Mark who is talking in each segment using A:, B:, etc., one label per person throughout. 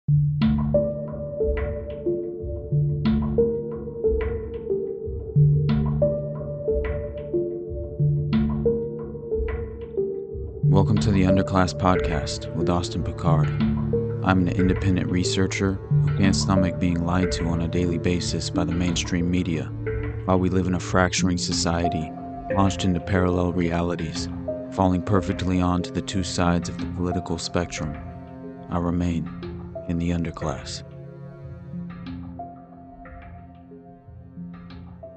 A: Welcome to the Underclass Podcast with Austin Picard. I'm an independent researcher who can't stomach being lied to on a daily basis by the mainstream media, while we live in a fracturing society, launched into parallel realities, falling perfectly onto the two sides of the political spectrum. I remain in the underclass.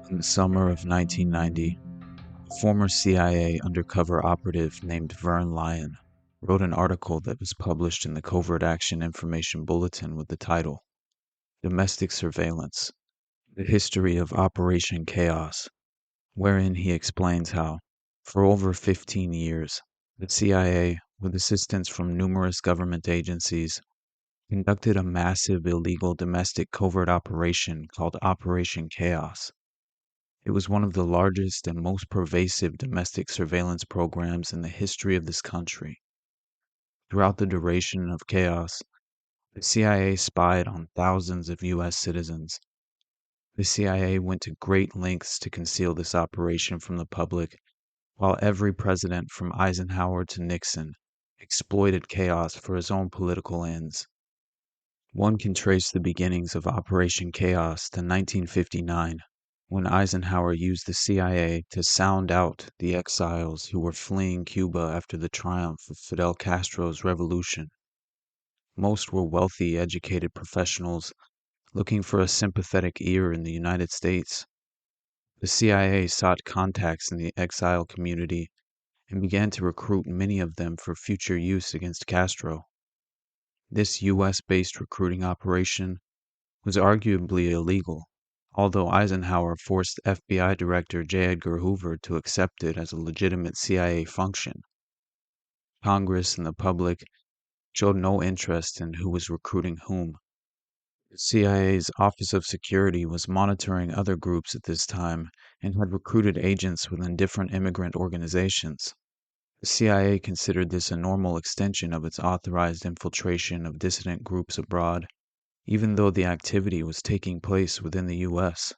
A: In the summer of 1990, a former CIA undercover operative named Vern Lyon wrote an article that was published in the Covert Action Information Bulletin with the title, Domestic Surveillance, The History of Operation Chaos, wherein he explains how, for over 15 years, the CIA, with assistance from numerous government agencies, conducted a massive illegal domestic covert operation called Operation Chaos. It was one of the largest and most pervasive domestic surveillance programs in the history of this country. Throughout the duration of Chaos, the CIA spied on thousands of U.S. citizens. The CIA went to great lengths to conceal this operation from the public, while every president from Eisenhower to Nixon exploited chaos for his own political ends. One can trace the beginnings of Operation Chaos to 1959, when Eisenhower used the CIA to sound out the exiles who were fleeing Cuba after the triumph of Fidel Castro's revolution. Most were wealthy, educated professionals looking for a sympathetic ear in the United States. The CIA sought contacts in the exile community and began to recruit many of them for future use against Castro. This U.S.-based recruiting operation was arguably illegal, although Eisenhower forced FBI Director J. Edgar Hoover to accept it as a legitimate CIA function. Congress and the public showed no interest in who was recruiting whom. The CIA's Office of Security was monitoring other groups at this time and had recruited agents within different immigrant organizations. The CIA considered this a normal extension of its authorized infiltration of dissident groups abroad, even though the activity was taking place within the U.S.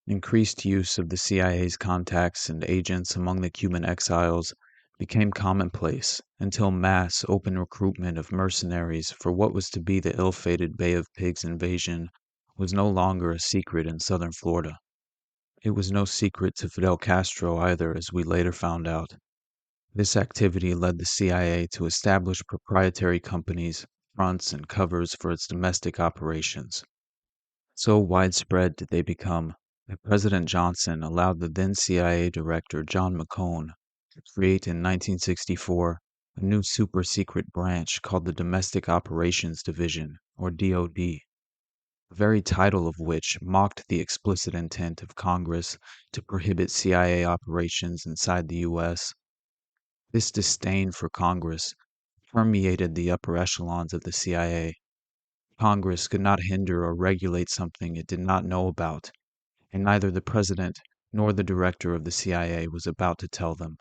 A: Increased use of the CIA's contacts and agents among the Cuban exiles became commonplace until mass open recruitment of mercenaries for what was to be the ill-fated Bay of Pigs invasion was no longer a secret in southern Florida. It was no secret to Fidel Castro either, as we later found out. This activity led the CIA to establish proprietary companies, fronts, and covers for its domestic operations. So widespread did they become that President Johnson allowed the then CIA Director John McCone to create in 1964 a new super-secret branch called the Domestic Operations Division, or DoD, the very title of which mocked the explicit intent of Congress to prohibit CIA operations inside the U.S. This disdain for Congress permeated the upper echelons of the CIA. Congress could not hinder or regulate something it did not know about, and neither the President nor the Director of the CIA was about to tell them.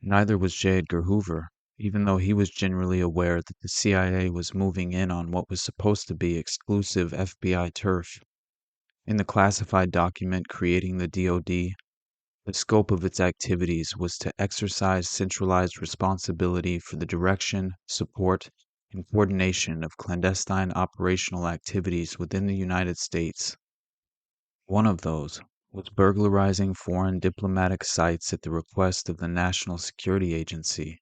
A: Neither was J. Edgar Hoover, even though he was generally aware that the CIA was moving in on what was supposed to be exclusive FBI turf. In the classified document creating the DoD, the scope of its activities was to exercise centralized responsibility for the direction, support, and coordination of clandestine operational activities within the United States. One of those was burglarizing foreign diplomatic sites at the request of the National Security Agency.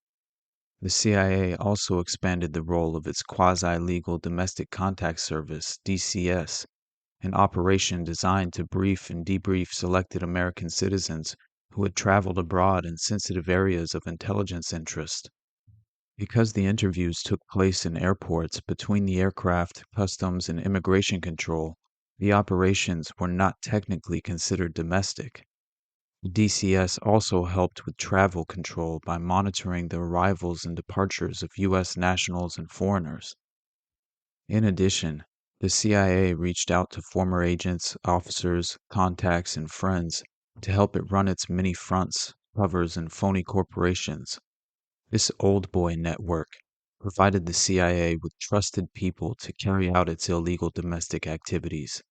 A: The CIA also expanded the role of its quasi-legal Domestic Contact Service, DCS, an operation designed to brief and debrief selected American citizens who had traveled abroad in sensitive areas of intelligence interest. Because the interviews took place in airports between the aircraft, customs, and immigration control, the operations were not technically considered domestic. DCS also helped with travel control by monitoring the arrivals and departures of U.S. nationals and foreigners. In addition, the CIA reached out to former agents, officers, contacts, and friends to help it run its many fronts, covers, and phony corporations. This old boy network provided the CIA with trusted people to carry out its illegal domestic activities.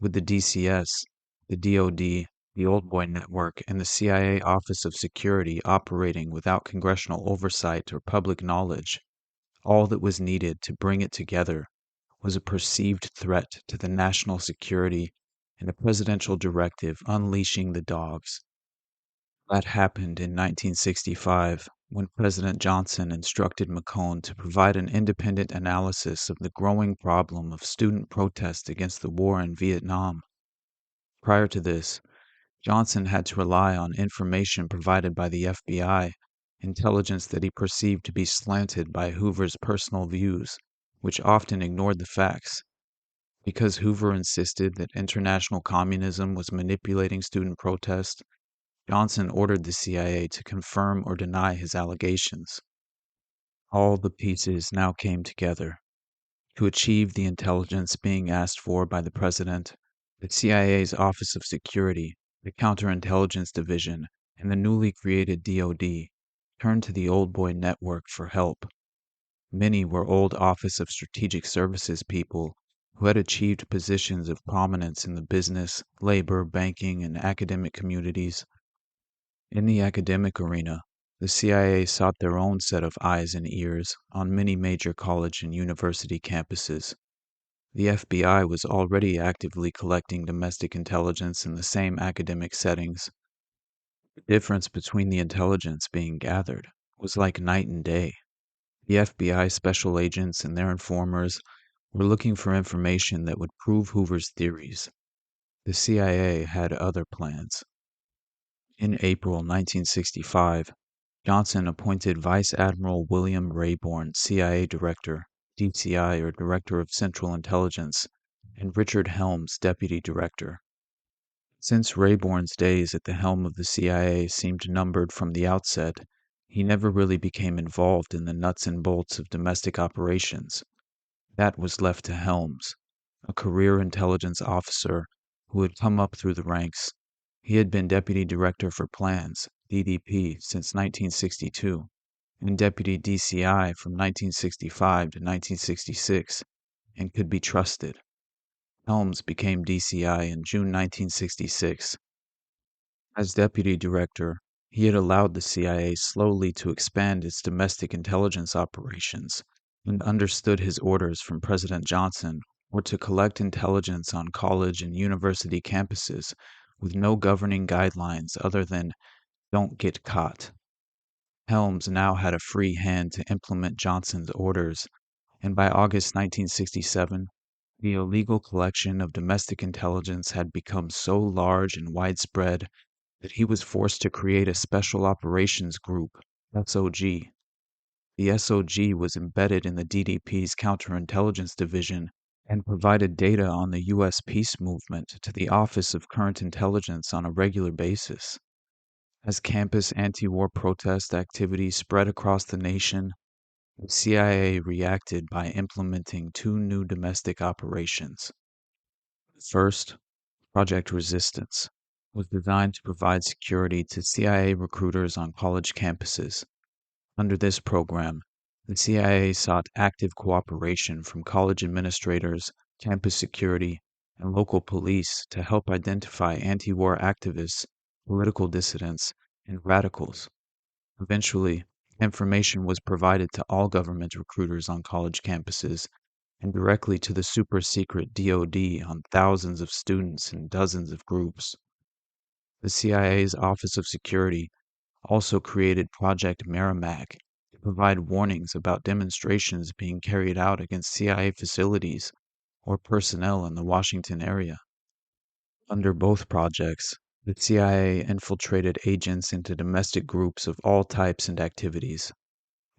A: With the DCS, the DoD, the Old Boy Network, and the CIA Office of Security operating without congressional oversight or public knowledge, all that was needed to bring it together was a perceived threat to the national security and a presidential directive unleashing the dogs. That happened in 1965 when President Johnson instructed McCone to provide an independent analysis of the growing problem of student protest against the war in Vietnam. Prior to this, Johnson had to rely on information provided by the FBI, intelligence that he perceived to be slanted by Hoover's personal views, which often ignored the facts. Because Hoover insisted that international communism was manipulating student protest, Johnson ordered the CIA to confirm or deny his allegations. All the pieces now came together. To achieve the intelligence being asked for by the president, the CIA's Office of Security, the Counterintelligence Division, and the newly created DoD turned to the Old Boy Network for help. Many were old Office of Strategic Services people who had achieved positions of prominence in the business, labor, banking, and academic communities. In the academic arena, the CIA sought their own set of eyes and ears on many major college and university campuses. The FBI was already actively collecting domestic intelligence in the same academic settings. The difference between the intelligence being gathered was like night and day. The FBI special agents and their informers were looking for information that would prove Hoover's theories. The CIA had other plans. In April 1965, Johnson appointed Vice Admiral William Rayborn CIA Director, DCI or Director of Central Intelligence, and Richard Helms Deputy Director. Since Rayborn's days at the helm of the CIA seemed numbered from the outset, he never really became involved in the nuts and bolts of domestic operations. That was left to Helms, a career intelligence officer who had come up through the ranks. He had been Deputy Director for Plans, DDP, since 1962, and Deputy DCI from 1965 to 1966, and could be trusted. Helms became DCI in June 1966. As Deputy Director, he had allowed the CIA slowly to expand its domestic intelligence operations and understood his orders from President Johnson were to collect intelligence on college and university campuses with no governing guidelines other than "don't get caught." Helms now had a free hand to implement Johnson's orders, and by August 1967, the illegal collection of domestic intelligence had become so large and widespread that he was forced to create a Special Operations Group, SOG. The SOG was embedded in the DDP's Counterintelligence Division and provided data on the U.S. peace movement to the Office of Current Intelligence on a regular basis. As campus anti-war protest activity spread across the nation, the CIA reacted by implementing two new domestic operations. First, Project Resistance was designed to provide security to CIA recruiters on college campuses. Under this program, the CIA sought active cooperation from college administrators, campus security, and local police to help identify anti-war activists, political dissidents, and radicals. Eventually, information was provided to all government recruiters on college campuses and directly to the super-secret DoD on thousands of students and dozens of groups. The CIA's Office of Security also created Project Merrimack to provide warnings about demonstrations being carried out against CIA facilities or personnel in the Washington area. Under both projects, the CIA infiltrated agents into domestic groups of all types and activities.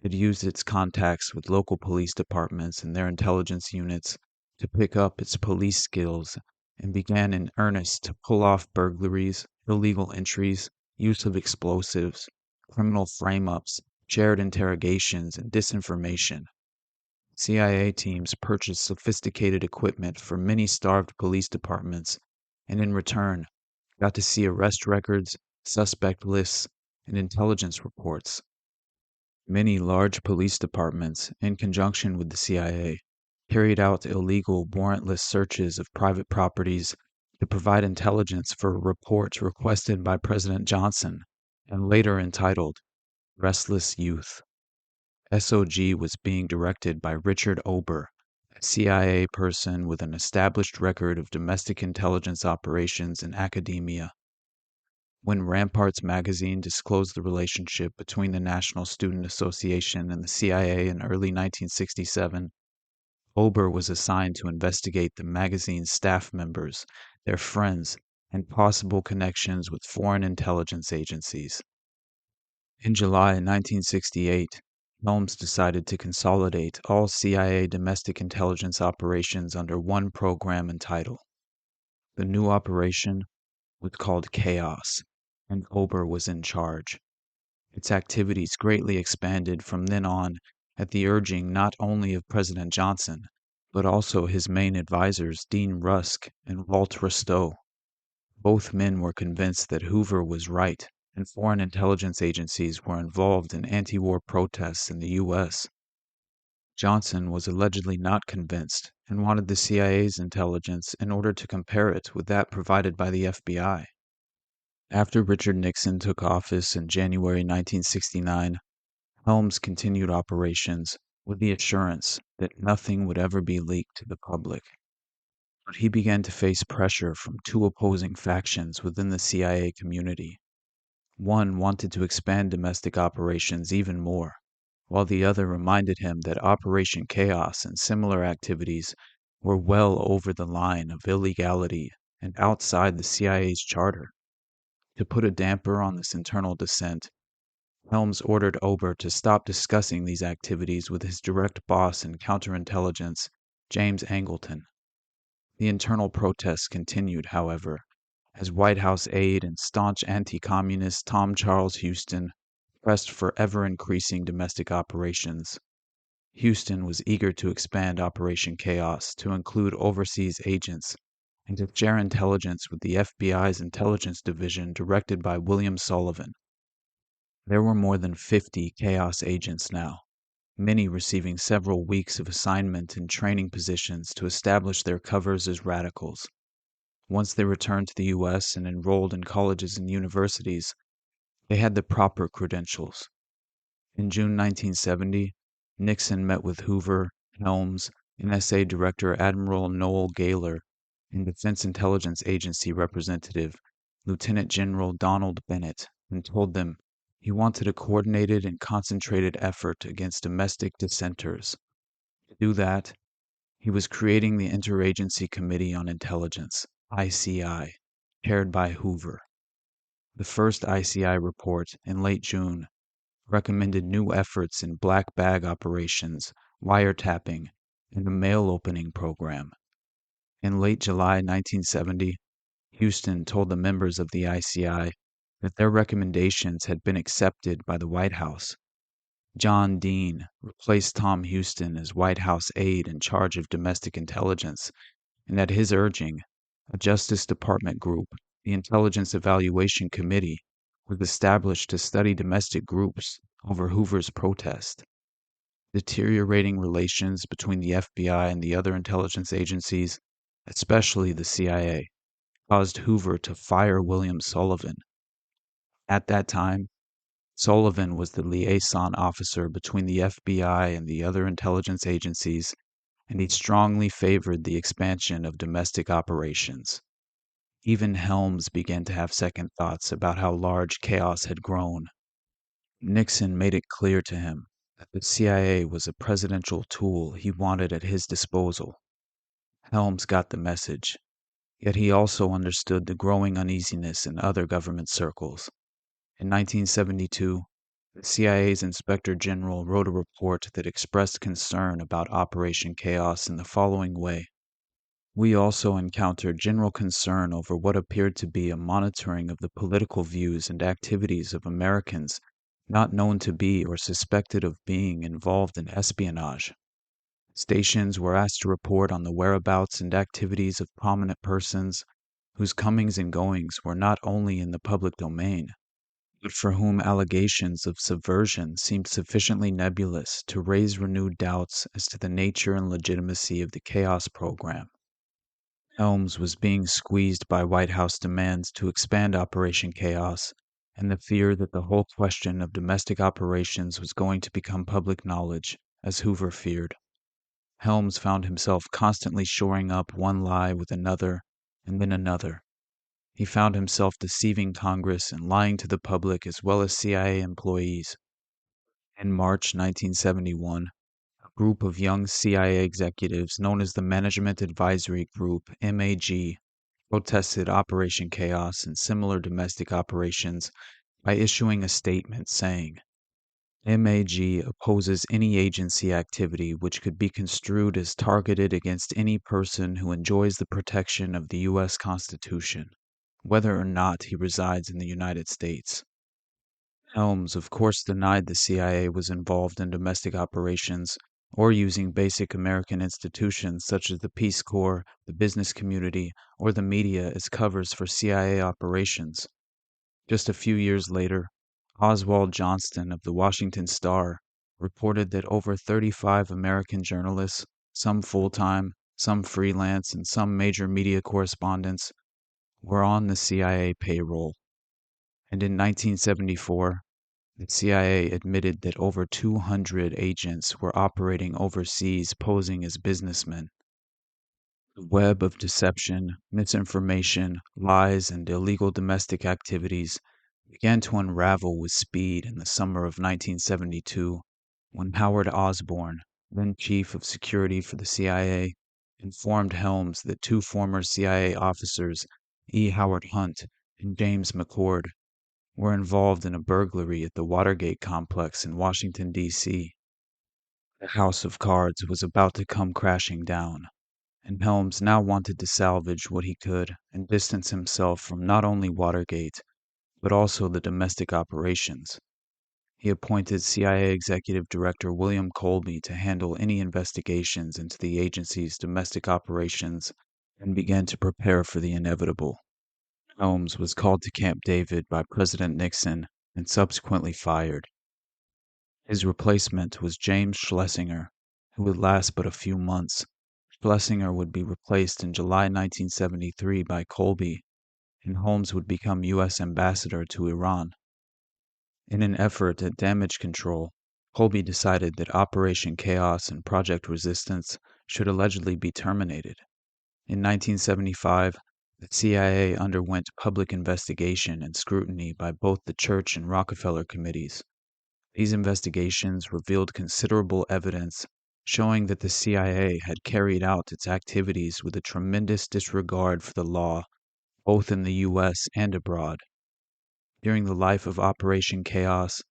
A: It used its contacts with local police departments and their intelligence units to pick up its police skills and began in earnest to pull off burglaries, illegal entries, use of explosives, criminal frame-ups, shared interrogations, and disinformation. CIA teams purchased sophisticated equipment for many starved police departments and in return got to see arrest records, suspect lists, and intelligence reports. Many large police departments, in conjunction with the CIA, carried out illegal, warrantless searches of private properties to provide intelligence for reports requested by President Johnson and later entitled Restless Youth. SOG was being directed by Richard Ober, a CIA person with an established record of domestic intelligence operations in academia. When Ramparts magazine disclosed the relationship between the National Student Association and the CIA in early 1967, Ober was assigned to investigate the magazine's staff members, their friends, and possible connections with foreign intelligence agencies. In July 1968, Helms decided to consolidate all CIA domestic intelligence operations under one program and title. The new operation was called Chaos, and Ober was in charge. Its activities greatly expanded from then on at the urging not only of President Johnson, but also his main advisors Dean Rusk and Walt Rostow. Both men were convinced that Hoover was right and foreign intelligence agencies were involved in anti-war protests in the U.S. Johnson was allegedly not convinced and wanted the CIA's intelligence in order to compare it with that provided by the FBI. After Richard Nixon took office in January 1969, Helms continued operations with the assurance that nothing would ever be leaked to the public. But he began to face pressure from two opposing factions within the CIA community. One wanted to expand domestic operations even more, while the other reminded him that Operation Chaos and similar activities were well over the line of illegality and outside the CIA's charter. To put a damper on this internal dissent, Helms ordered Ober to stop discussing these activities with his direct boss in counterintelligence, James Angleton. The internal protests continued, however, as White House aide and staunch anti-communist Tom Charles Houston pressed for ever-increasing domestic operations. Houston was eager to expand Operation Chaos to include overseas agents and to share intelligence with the FBI's intelligence division directed by William Sullivan. There were more than 50 Chaos agents now, many receiving several weeks of assignment in training positions to establish their covers as radicals. Once they returned to the U.S. and enrolled in colleges and universities, they had the proper credentials. In June 1970, Nixon met with Hoover, Helms, NSA Director Admiral Noel Gaylor, and Defense Intelligence Agency Representative Lieutenant General Donald Bennett, and told them he wanted a coordinated and concentrated effort against domestic dissenters. To do that, he was creating the Interagency Committee on Intelligence, ICI, chaired by Hoover. The first ICI report, in late June, recommended new efforts in black bag operations, wiretapping, and a mail opening program. In late July 1970, Houston told the members of the ICI that their recommendations had been accepted by the White House. John Dean replaced Tom Houston as White House aide in charge of domestic intelligence, and at his urging, a Justice Department group, the Intelligence Evaluation Committee, was established to study domestic groups over Hoover's protest. Deteriorating relations between the FBI and the other intelligence agencies, especially the CIA, caused Hoover to fire William Sullivan. At that time, Sullivan was the liaison officer between the FBI and the other intelligence agencies, and he strongly favored the expansion of domestic operations. Even Helms began to have second thoughts about how large Chaos had grown. Nixon made it clear to him that the CIA was a presidential tool he wanted at his disposal. Helms got the message, yet he also understood the growing uneasiness in other government circles. In 1972, the CIA's Inspector General wrote a report that expressed concern about Operation Chaos in the following way. We also encountered general concern over what appeared to be a monitoring of the political views and activities of Americans not known to be or suspected of being involved in espionage. Stations were asked to report on the whereabouts and activities of prominent persons whose comings and goings were not only in the public domain, but for whom allegations of subversion seemed sufficiently nebulous to raise renewed doubts as to the nature and legitimacy of the chaos program. Helms was being squeezed by White House demands to expand Operation Chaos and the fear that the whole question of domestic operations was going to become public knowledge, as Hoover feared. Helms found himself constantly shoring up one lie with another and then another. He found himself deceiving Congress and lying to the public as well as CIA employees. In March 1971, a group of young CIA executives known as the Management Advisory Group, MAG, protested Operation Chaos and similar domestic operations by issuing a statement saying, MAG opposes any agency activity which could be construed as targeted against any person who enjoys the protection of the U.S. Constitution, whether or not he resides in the United States. Helms, of course, denied the CIA was involved in domestic operations or using basic American institutions such as the Peace Corps, the business community, or the media as covers for CIA operations. Just a few years later, Oswald Johnston of the Washington Star reported that over 35 American journalists, some full-time, some freelance, and some major media correspondents, were on the CIA payroll. And in 1974, the CIA admitted that over 200 agents were operating overseas posing as businessmen. The web of deception, misinformation, lies, and illegal domestic activities began to unravel with speed in the summer of 1972 when Howard Osborn, then Chief of Security for the CIA, informed Helms that two former CIA officers, E. Howard Hunt and James McCord, were involved in a burglary at the Watergate complex in Washington, D.C. The house of cards was about to come crashing down, and Helms now wanted to salvage what he could and distance himself from not only Watergate, but also the domestic operations. He appointed CIA Executive Director William Colby to handle any investigations into the agency's domestic operations and began to prepare for the inevitable. Helms was called to Camp David by President Nixon and subsequently fired. His replacement was James Schlesinger, who would last but a few months. Schlesinger would be replaced in July 1973 by Colby, and Holmes would become U.S. ambassador to Iran. In an effort at damage control, Colby decided that Operation Chaos and Project Resistance should allegedly be terminated. In 1975, the CIA underwent public investigation and scrutiny by both the Church and Rockefeller committees. These investigations revealed considerable evidence showing that the CIA had carried out its activities with a tremendous disregard for the law, both in the U.S. and abroad. During the life of Operation Chaos,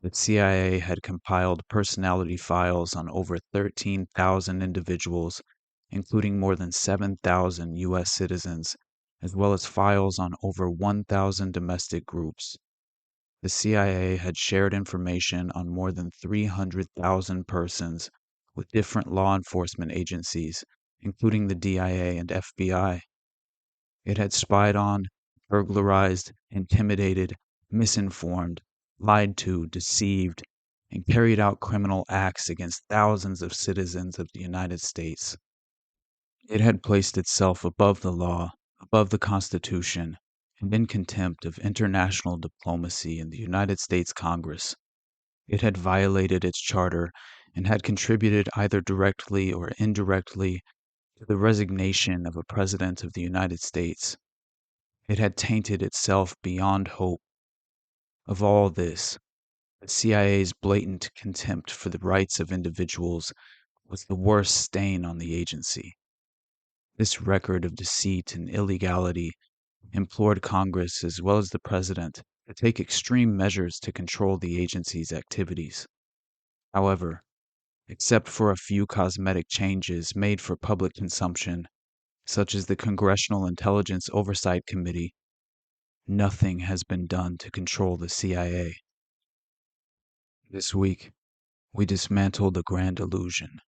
A: the CIA had compiled personality files on over 13,000 individuals, including more than 7,000 U.S. citizens, as well as files on over 1,000 domestic groups. The CIA had shared information on more than 300,000 persons with different law enforcement agencies, including the DIA and FBI. It had spied on, burglarized, intimidated, misinformed, lied to, deceived, and carried out criminal acts against thousands of citizens of the United States. It had placed itself above the law, above the Constitution, and in contempt of international diplomacy in the United States Congress. It had violated its charter and had contributed either directly or indirectly to the resignation of a President of the United States. It had tainted itself beyond hope. Of all this, the CIA's blatant contempt for the rights of individuals was the worst stain on the agency. This record of deceit and illegality implored Congress as well as the President to take extreme measures to control the agency's activities. However, except for a few cosmetic changes made for public consumption, such as the Congressional Intelligence Oversight Committee, nothing has been done to control the CIA. This week, we dismantled the grand illusion,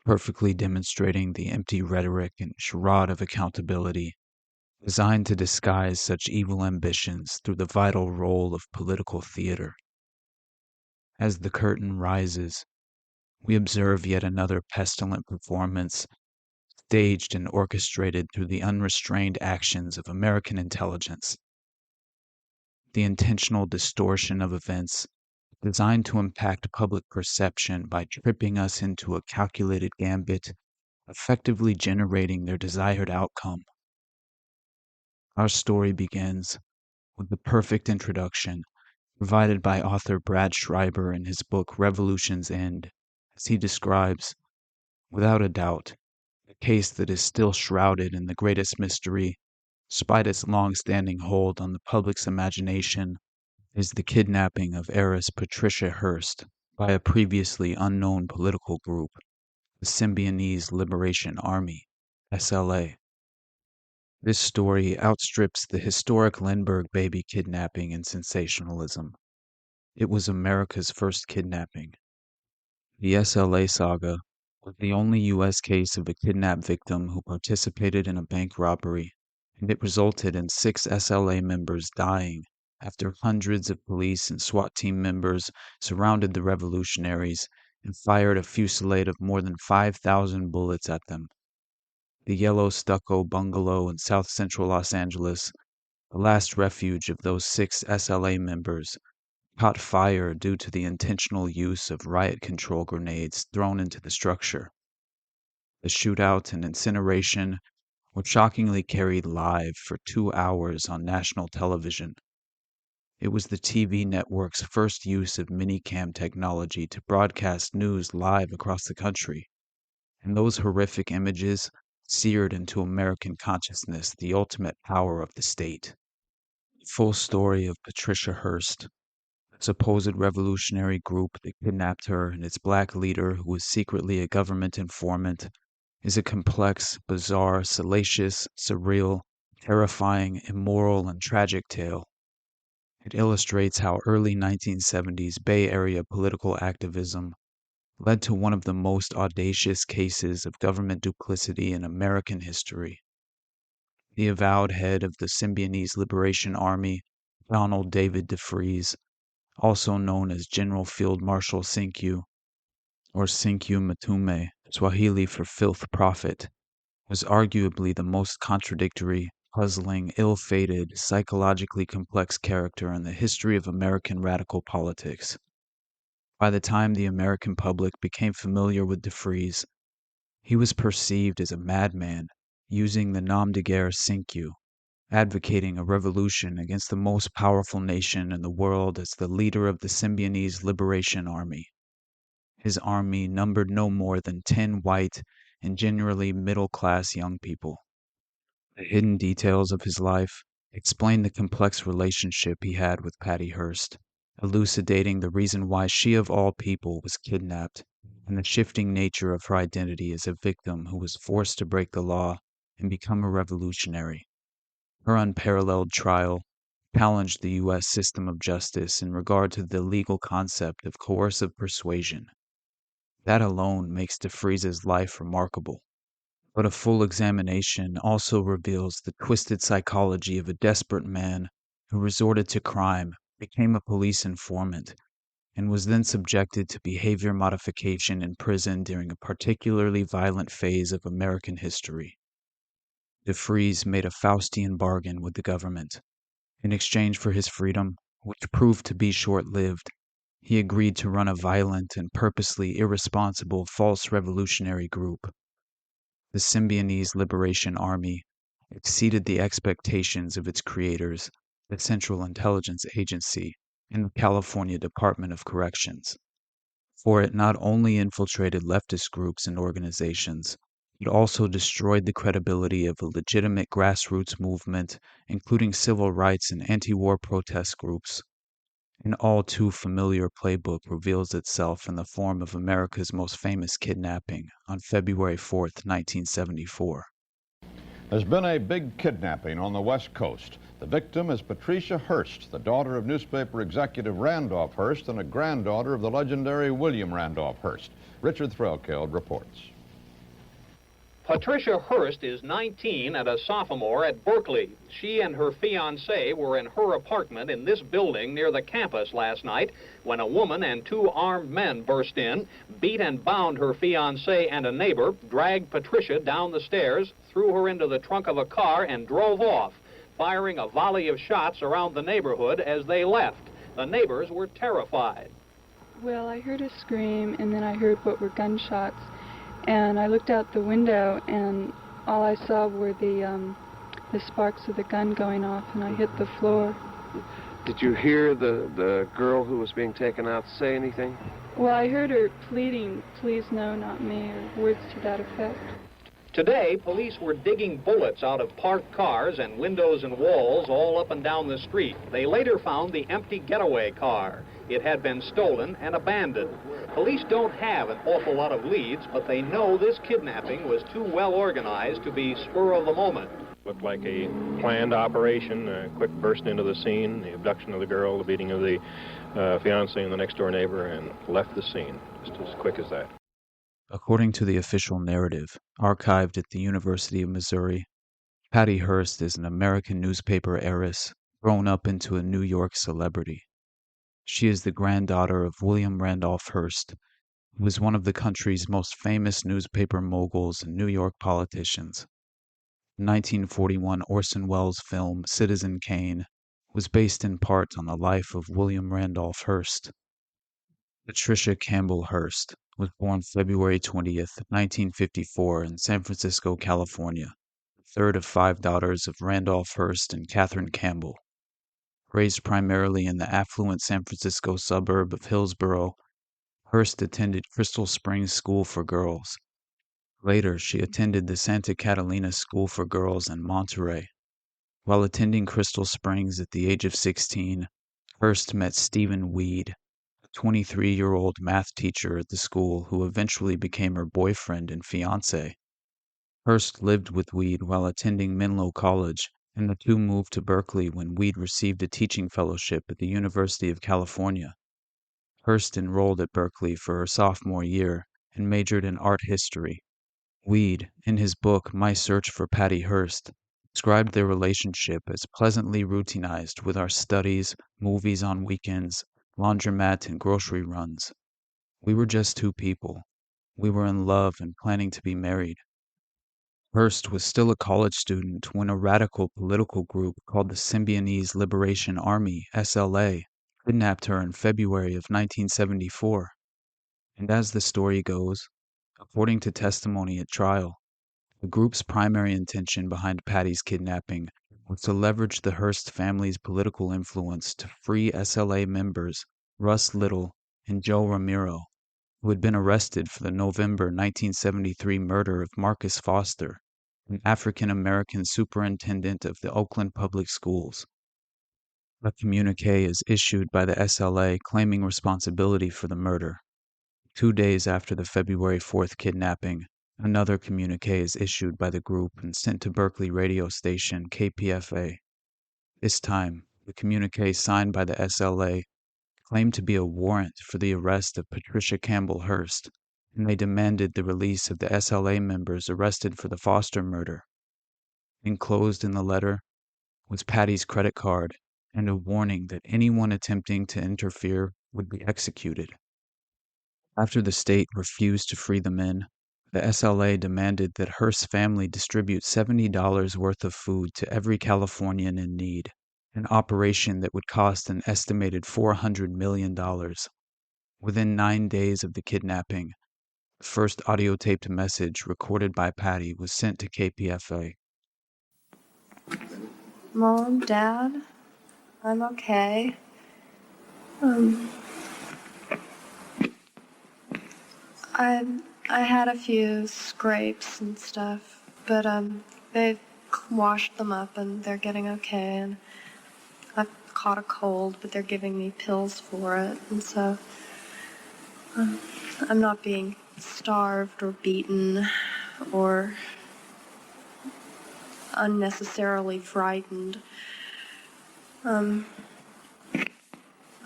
A: perfectly demonstrating the empty rhetoric and charade of accountability designed to disguise such evil ambitions through the vital role of political theater. As the curtain rises, we observe yet another pestilent performance, staged and orchestrated through the unrestrained actions of American intelligence. The intentional distortion of events, designed to impact public perception by tripping us into a calculated gambit, effectively generating their desired outcome. Our story begins with the perfect introduction provided by author Brad Schreiber in his book Revolution's End, as he describes, without a doubt, a case that is still shrouded in the greatest mystery, despite its long-standing hold on the public's imagination, is the kidnapping of heiress Patricia Hearst by a previously unknown political group, the Symbionese Liberation Army, SLA. This story outstrips the historic Lindbergh baby kidnapping in sensationalism. It was America's first kidnapping. The SLA saga was the only U.S. case of a kidnapped victim who participated in a bank robbery, and it resulted in 6 SLA members dying after hundreds of police and SWAT team members surrounded the revolutionaries and fired a fusillade of more than 5,000 bullets at them. The yellow stucco bungalow in south central Los Angeles, the last refuge of those 6 SLA members, caught fire due to the intentional use of riot control grenades thrown into the structure. The shootout and incineration were shockingly carried live for 2 hours on national television. It was the TV network's first use of minicam technology to broadcast news live across the country, and those horrific images seared into American consciousness the ultimate power of the state. The full story of Patricia Hearst, supposed revolutionary group that kidnapped her and its black leader, who was secretly a government informant, is a complex, bizarre, salacious, surreal, terrifying, immoral, and tragic tale. It illustrates how early 1970s Bay Area political activism led to one of the most audacious cases of government duplicity in American history. The avowed head of the Symbionese Liberation Army, Donald David DeFreeze, also known as General Field Marshal Sinkyu, or Sinkyu Matume, Swahili for filth prophet, was arguably the most contradictory, puzzling, ill-fated, psychologically complex character in the history of American radical politics. By the time the American public became familiar with DeFreeze, he was perceived as a madman using the nom de guerre Sinkyu, advocating a revolution against the most powerful nation in the world as the leader of the Symbionese Liberation Army. His army numbered no more than 10 white and generally middle-class young people. The hidden details of his life explain the complex relationship he had with Patty Hearst, elucidating the reason why she of all people was kidnapped, and the shifting nature of her identity as a victim who was forced to break the law and become a revolutionary. Her unparalleled trial challenged the U.S. system of justice in regard to the legal concept of coercive persuasion. That alone makes DeFreeze's life remarkable. But a full examination also reveals the twisted psychology of a desperate man who resorted to crime, became a police informant, and was then subjected to behavior modification in prison during a particularly violent phase of American history. DeFreeze made a Faustian bargain with the government. In exchange for his freedom, which proved to be short-lived, he agreed to run a violent and purposely irresponsible false revolutionary group. The Symbionese Liberation Army exceeded the expectations of its creators, the Central Intelligence Agency, and the California Department of Corrections. For it not only infiltrated leftist groups and organizations, it also destroyed the credibility of a legitimate grassroots movement, including civil rights and anti-war protest groups. An all too familiar playbook reveals itself in the form of America's most famous kidnapping on February 4th, 1974.
B: There's been a big kidnapping on the West Coast. The victim is Patricia Hearst, the daughter of newspaper executive Randolph Hearst and a granddaughter of the legendary William Randolph Hearst. Richard Threlkeld reports.
C: Patricia Hearst is 19 and a sophomore at Berkeley. She and her fiancé were in her apartment in this building near the campus last night when a woman and two armed men burst in, beat and bound her fiancé and a neighbor, dragged Patricia down the stairs, threw her into the trunk of a car, and drove off, firing a volley of shots around the neighborhood as they left. The neighbors were terrified.
D: Well, I heard a scream, and then I heard what were gunshots. And I looked out the window, and all I saw were the sparks of the gun going off, and I hit the floor.
E: Did you hear the girl who was being taken out say anything?
D: Well, I heard her pleading, "Please no, not me," or words to that effect.
C: Today, police were digging bullets out of parked cars and windows and walls all up and down the street. They later found the empty getaway car. It had been stolen and abandoned. Police don't have an awful lot of leads, but they know this kidnapping was too well organized to be spur of the moment.
F: Looked like a planned operation, a quick burst into the scene, the abduction of the girl, the beating of the fiancé and the next door neighbor, and left the scene just as quick as that.
A: According to the official narrative, archived at the University of Missouri, Patty Hearst is an American newspaper heiress grown up into a New York celebrity. She is the granddaughter of William Randolph Hearst, who was one of the country's most famous newspaper moguls and New York politicians. The 1941 Orson Welles film Citizen Kane was based in part on the life of William Randolph Hearst. Patricia Campbell Hearst was born February 20th, 1954 in San Francisco, California, the third of five daughters of Randolph Hearst and Catherine Campbell. Raised primarily in the affluent San Francisco suburb of Hillsborough, Hearst attended Crystal Springs School for Girls. Later, she attended the Santa Catalina School for Girls in Monterey. While attending Crystal Springs at the age of 16, Hearst met Stephen Weed, a 23-year-old math teacher at the school who eventually became her boyfriend and fiancé. Hearst lived with Weed while attending Menlo College, and the two moved to Berkeley when Weed received a teaching fellowship at the University of California. Hearst enrolled at Berkeley for her sophomore year and majored in art history. Weed, in his book My Search for Patty Hearst, described their relationship as pleasantly routinized with our studies, movies on weekends, laundromat and grocery runs. We were just two people. We were in love and planning to be married. Hearst was still a college student when a radical political group called the Symbionese Liberation Army, SLA, kidnapped her in February of 1974. And as the story goes, according to testimony at trial, the group's primary intention behind Patty's kidnapping was to leverage the Hearst family's political influence to free SLA members Russ Little and Joe Ramiro, who had been arrested for the November 1973 murder of Marcus Foster, an African-American superintendent of the Oakland Public Schools. A communique is issued by the SLA claiming responsibility for the murder. 2 days after the February 4th kidnapping, another communique is issued by the group and sent to Berkeley radio station KPFA. This time, the communique signed by the SLA claimed to be a warrant for the arrest of Patricia Campbell Hearst, and they demanded the release of the SLA members arrested for the Foster murder. Enclosed in the letter was Patty's credit card and a warning that anyone attempting to interfere would be executed. After the state refused to free the men, the SLA demanded that Hearst's family distribute $70 worth of food to every Californian in need, an operation that would cost an estimated $400 million. Within 9 days of the kidnapping, the first audio-taped message recorded by Patty was sent to KPFA.
G: Mom, Dad, I'm okay. I had a few scrapes and stuff, but they've washed them up and they're getting okay. And I've caught a cold, but they're giving me pills for it, and so I'm not being starved or beaten or unnecessarily frightened.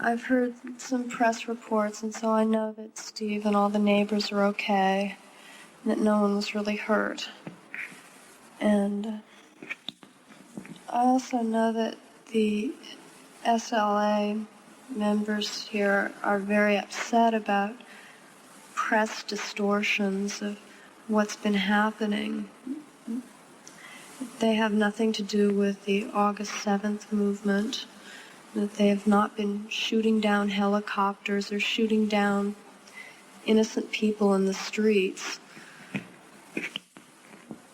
G: I've heard some press reports, and so I know that Steve and all the neighbors are okay. that no one was really hurt. And I also know that the SLA members here are very upset about press distortions of what's been happening. They have nothing to do with the August 7th movement, that they have not been shooting down helicopters or shooting down innocent people in the streets.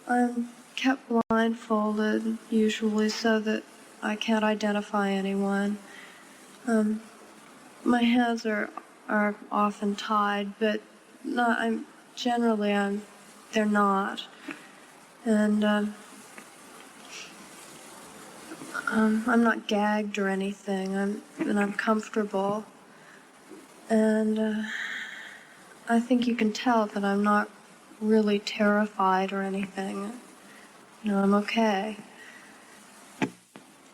G: I'm kept blindfolded, usually, so that I can't identify anyone. My hands are often tied, but they're not. And I'm not gagged or anything. I'm comfortable. And I think you can tell that I'm not really terrified or anything. I'm okay.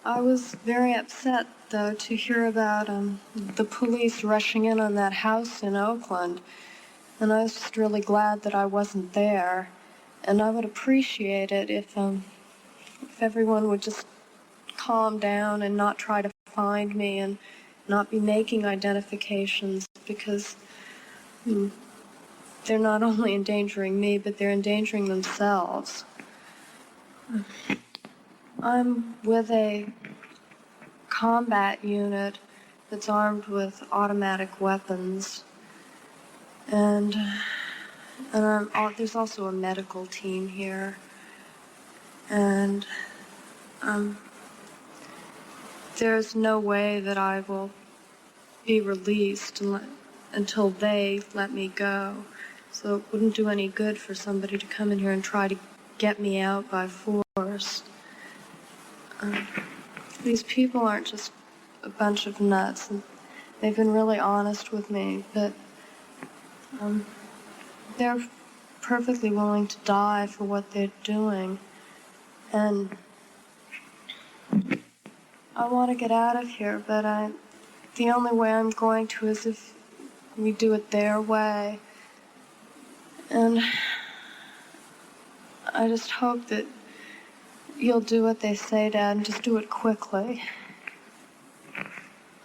G: I was very upset, though, to hear about the police rushing in on that house in Oakland. And I was just really glad that I wasn't there. And I would appreciate it if everyone would just calm down and not try to find me and not be making identifications, because they're not only endangering me, but they're endangering themselves. I'm with a combat unit that's armed with automatic weapons, and there's also a medical team here, and there's no way that I will be released until they let me go. So it wouldn't do any good for somebody to come in here and try to get me out by force. These people aren't just a bunch of nuts, and they've been really honest with me, but they're perfectly willing to die for what they're doing. And I want to get out of here, but the only way I'm going to is if we do it their way. And I just hope that you'll do what they say, Dad, and just do it quickly.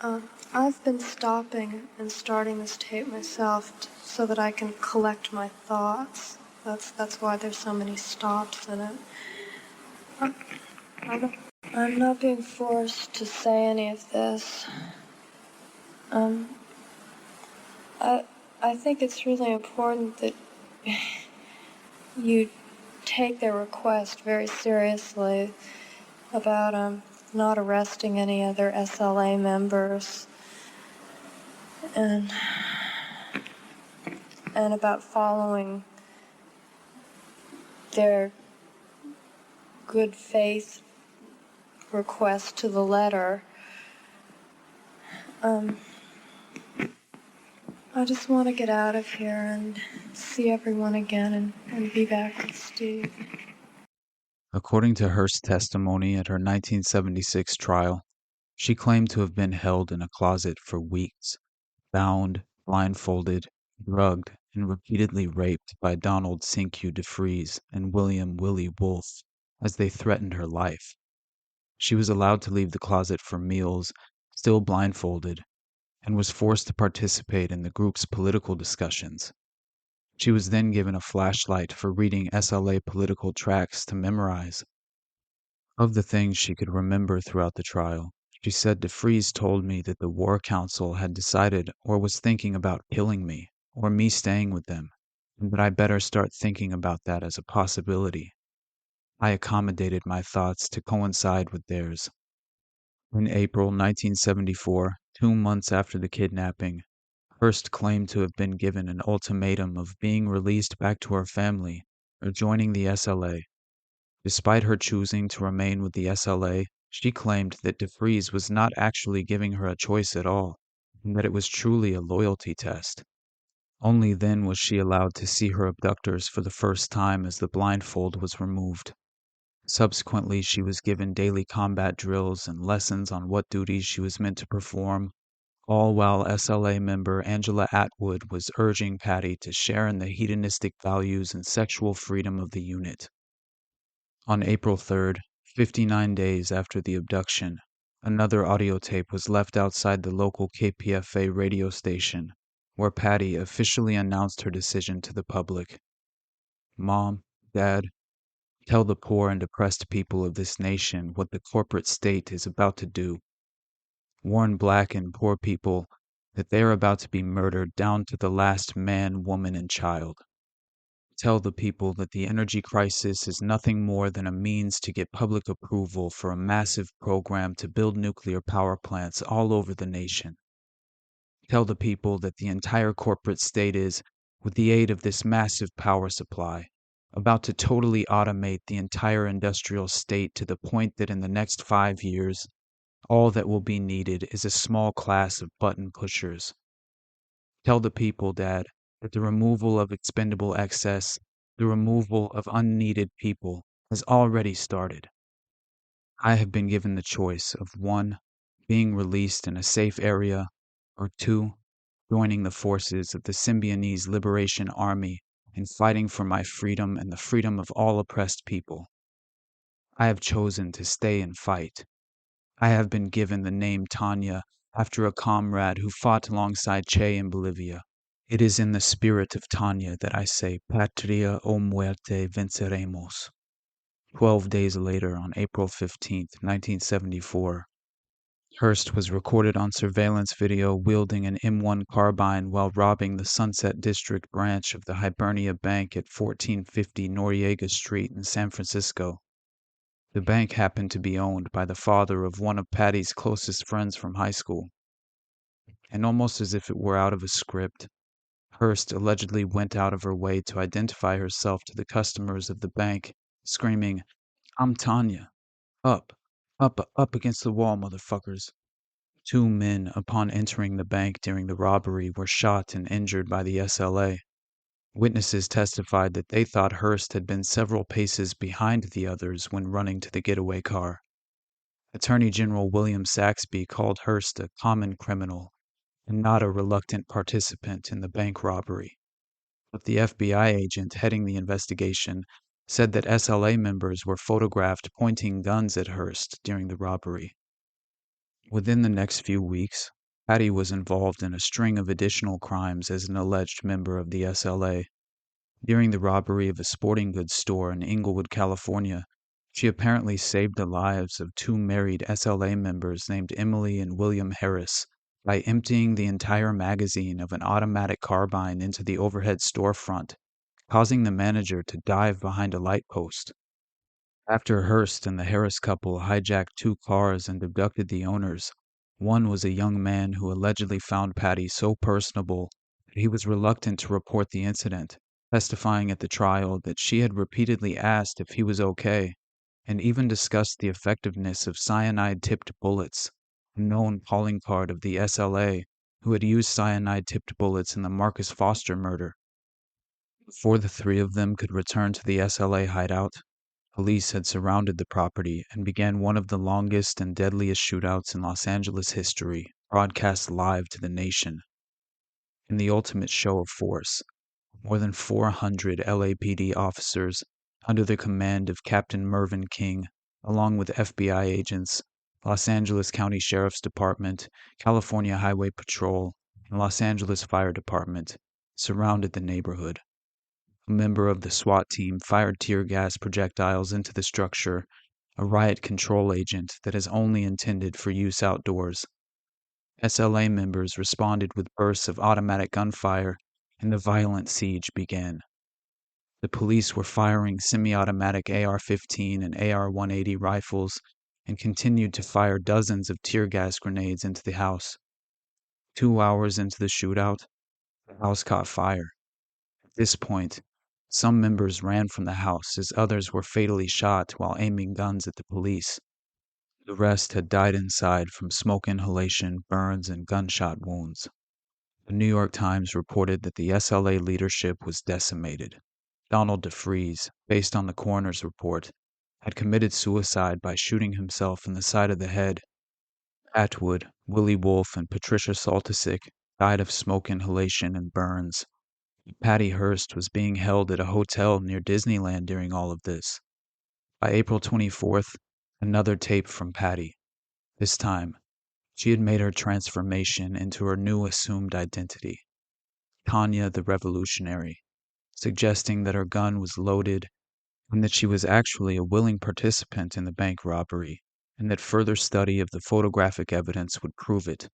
G: I've been stopping and starting this tape myself so that I can collect my thoughts. That's why there's so many stops in it. I'm not being forced to say any of this. I think it's really important that you take their request very seriously about not arresting any other SLA members, and about following their good faith request to the letter. I just want to get out of here and see everyone again and be back with Steve.
A: According to Hearst's testimony at her 1976 trial, she claimed to have been held in a closet for weeks, bound, blindfolded, drugged, and repeatedly raped by Donald Cinque DeFries and William Willie Wolfe as they threatened her life. She was allowed to leave the closet for meals, still blindfolded, and was forced to participate in the group's political discussions. She was then given a flashlight for reading SLA political tracts to memorize. Of the things she could remember throughout the trial, she said DeFries told me that the War Council had decided or was thinking about killing me, or me staying with them, and that I better start thinking about that as a possibility. I accommodated my thoughts to coincide with theirs. In April 1974, 2 months after the kidnapping, Hearst claimed to have been given an ultimatum of being released back to her family or joining the SLA. Despite her choosing to remain with the SLA, she claimed that DeFries was not actually giving her a choice at all, and that it was truly a loyalty test. Only then was she allowed to see her abductors for the first time as the blindfold was removed. Subsequently, she was given daily combat drills and lessons on what duties she was meant to perform, all while SLA member Angela Atwood was urging Patty to share in the hedonistic values and sexual freedom of the unit. On April 3rd, 59 days after the abduction, another audio tape was left outside the local KPFA radio station, where Patty officially announced her decision to the public. Mom, Dad, tell the poor and oppressed people of this nation what the corporate state is about to do. Warn black and poor people that they are about to be murdered down to the last man, woman, and child. Tell the people that the energy crisis is nothing more than a means to get public approval for a massive program to build nuclear power plants all over the nation. Tell the people that the entire corporate state is, with the aid of this massive power supply, about to totally automate the entire industrial state to the point that in the next 5 years, all that will be needed is a small class of button pushers. Tell the people, Dad, that the removal of expendable excess, the removal of unneeded people, has already started. I have been given the choice of 1, being released in a safe area, or 2, joining the forces of the Symbionese Liberation Army and fighting for my freedom and the freedom of all oppressed people. I have chosen to stay and fight. I have been given the name Tanya after a comrade who fought alongside Che in Bolivia. It is in the spirit of Tanya that I say, Patria o muerte venceremos. 12 days later, on April 15th, 1974, Hearst was recorded on surveillance video wielding an M1 carbine while robbing the Sunset District branch of the Hibernia Bank at 1450 Noriega Street in San Francisco. The bank happened to be owned by the father of one of Patty's closest friends from high school. And almost as if it were out of a script, Hearst allegedly went out of her way to identify herself to the customers of the bank, screaming, "I'm Tanya. Up, up against the wall, motherfuckers." 2 men, upon entering the bank during the robbery, were shot and injured by the SLA. Witnesses testified that they thought Hearst had been several paces behind the others when running to the getaway car. Attorney General William Saxby called Hearst a common criminal and not a reluctant participant in the bank robbery. But the FBI agent heading the investigation said that SLA members were photographed pointing guns at Hearst during the robbery. Within the next few weeks, Patty was involved in a string of additional crimes as an alleged member of the SLA. During the robbery of a sporting goods store in Inglewood, California, she apparently saved the lives of 2 married SLA members named Emily and William Harris by emptying the entire magazine of an automatic carbine into the overhead storefront, causing the manager to dive behind a light post. After Hearst and the Harris couple hijacked 2 cars and abducted the owners, one was a young man who allegedly found Patty so personable that he was reluctant to report the incident, testifying at the trial that she had repeatedly asked if he was okay, and even discussed the effectiveness of cyanide-tipped bullets, a known calling card of the SLA, who had used cyanide-tipped bullets in the Marcus Foster murder. Before the 3 of them could return to the SLA hideout, police had surrounded the property and began one of the longest and deadliest shootouts in Los Angeles history, broadcast live to the nation. In the ultimate show of force, more than 400 LAPD officers, under the command of Captain Mervyn King, along with FBI agents, Los Angeles County Sheriff's Department, California Highway Patrol, and Los Angeles Fire Department, surrounded the neighborhood. A member of the SWAT team fired tear gas projectiles into the structure, a riot control agent that is only intended for use outdoors. SLA members responded with bursts of automatic gunfire, and the violent siege began. The police were firing semi-automatic AR-15 and AR-180 rifles and continued to fire dozens of tear gas grenades into the house. 2 hours into the shootout, the house caught fire. At this point, some members ran from the house as others were fatally shot while aiming guns at the police. The rest had died inside from smoke inhalation, burns, and gunshot wounds. The New York Times reported that the SLA leadership was decimated. Donald DeFreeze, based on the coroner's report, had committed suicide by shooting himself in the side of the head. Atwood, Willie Wolfe, and Patricia Saltisick died of smoke inhalation and burns. Patty Hearst was being held at a hotel near Disneyland during all of this. By April 24th, another tape from Patty. This time, she had made her transformation into her new assumed identity, Tanya the Revolutionary, suggesting that her gun was loaded and that she was actually a willing participant in the bank robbery, and that further study of the photographic evidence would prove it.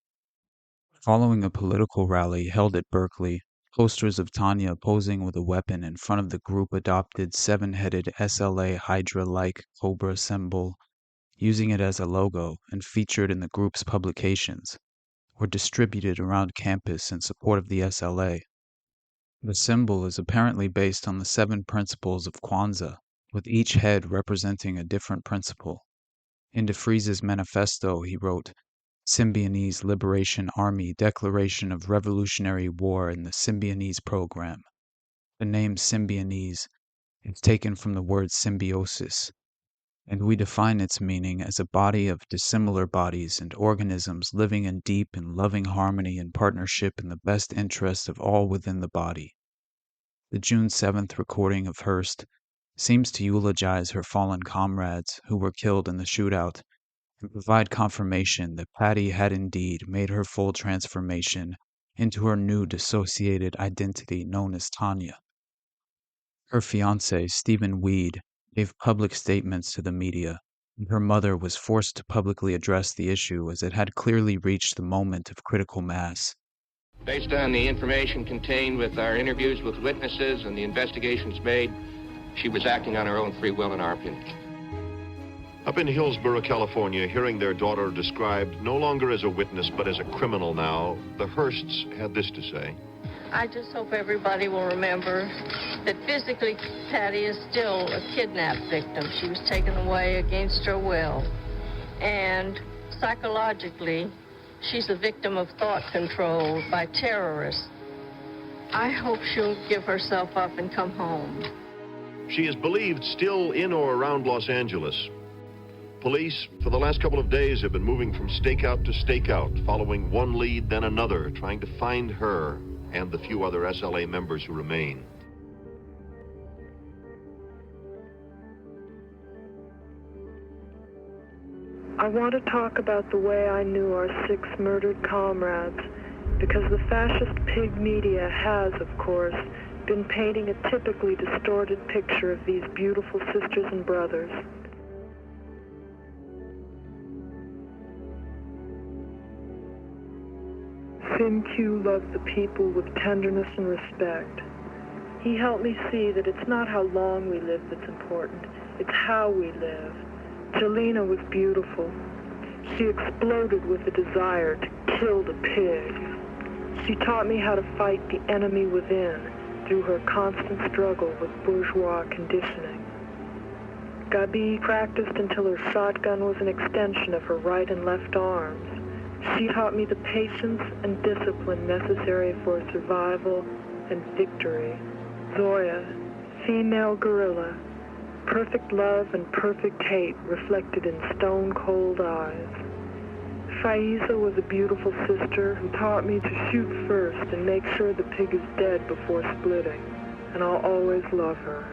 A: Following a political rally held at Berkeley, posters of Tanya posing with a weapon in front of the group-adopted seven-headed SLA Hydra-like Cobra symbol, using it as a logo and featured in the group's publications, were distributed around campus in support of the SLA. The symbol is apparently based on the 7 principles of Kwanzaa, with each head representing a different principle. In DeFries's manifesto, he wrote, Symbionese Liberation Army Declaration of Revolutionary War in the Symbionese Program. The name Symbionese is taken from the word symbiosis, and we define its meaning as a body of dissimilar bodies and organisms living in deep and loving harmony and partnership in the best interest of all within the body. The June 7th recording of Hearst seems to eulogize her fallen comrades who were killed in the shootout and provide confirmation that Patty had indeed made her full transformation into her new dissociated identity known as Tanya. Her fiancé, Stephen Weed, gave public statements to the media, and her mother was forced to publicly address the issue as it had clearly reached the moment of critical mass.
H: Based on the information contained with our interviews with witnesses and the investigations made, she was acting on her own free will, in our opinion.
I: Up in Hillsborough, California, hearing their daughter described no longer as a witness but as a criminal now, the Hearsts had this to say.
J: I just hope everybody will remember that physically Patty is still a kidnapped victim. She was taken away against her will. And psychologically, she's a victim of thought control by terrorists. I hope she'll give herself up and come home.
I: She is believed still in or around Los Angeles. Police, for the last couple of days, have been moving from stakeout to stakeout, following one lead, then another, trying to find her and the few other SLA members who remain.
K: I want to talk about the way I knew our 6 murdered comrades, because the fascist pig media has, of course, been painting a typically distorted picture of these beautiful sisters and brothers. Sim Q loved the people with tenderness and respect. He helped me see that it's not how long we live that's important, it's how we live. Jelena was beautiful. She exploded with a desire to kill the pig. She taught me how to fight the enemy within through her constant struggle with bourgeois conditioning. Gabi practiced until her shotgun was an extension of her right and left arms. She taught me the patience and discipline necessary for survival and victory. Zoya, female gorilla, perfect love and perfect hate reflected in stone-cold eyes. Faiza was a beautiful sister who taught me to shoot first and make sure the pig is dead before splitting, and I'll always love her.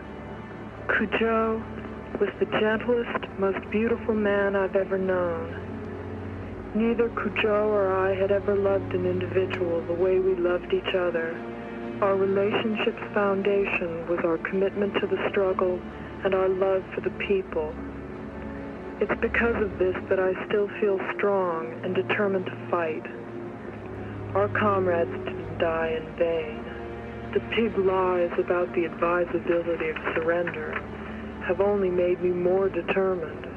K: Cujo was the gentlest, most beautiful man I've ever known. Neither Cujo or I had ever loved an individual the way we loved each other. Our relationship's foundation was our commitment to the struggle and our love for the people. It's because of this that I still feel strong and determined to fight. Our comrades didn't die in vain. The pig lies about the advisability of surrender have only made me more determined.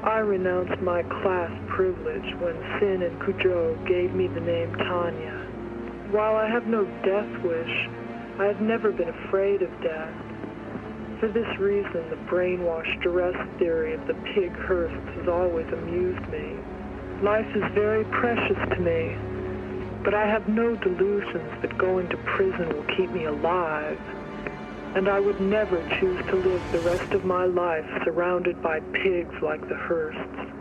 K: I renounced my class privilege when Sin and Cujo gave me the name Tanya. While I have no death wish, I have never been afraid of death. For this reason, the brainwashed duress theory of the pig Hearsts has always amused me. Life is very precious to me, but I have no delusions that going to prison will keep me alive. And I would never choose to live the rest of my life surrounded by pigs like the Hearsts.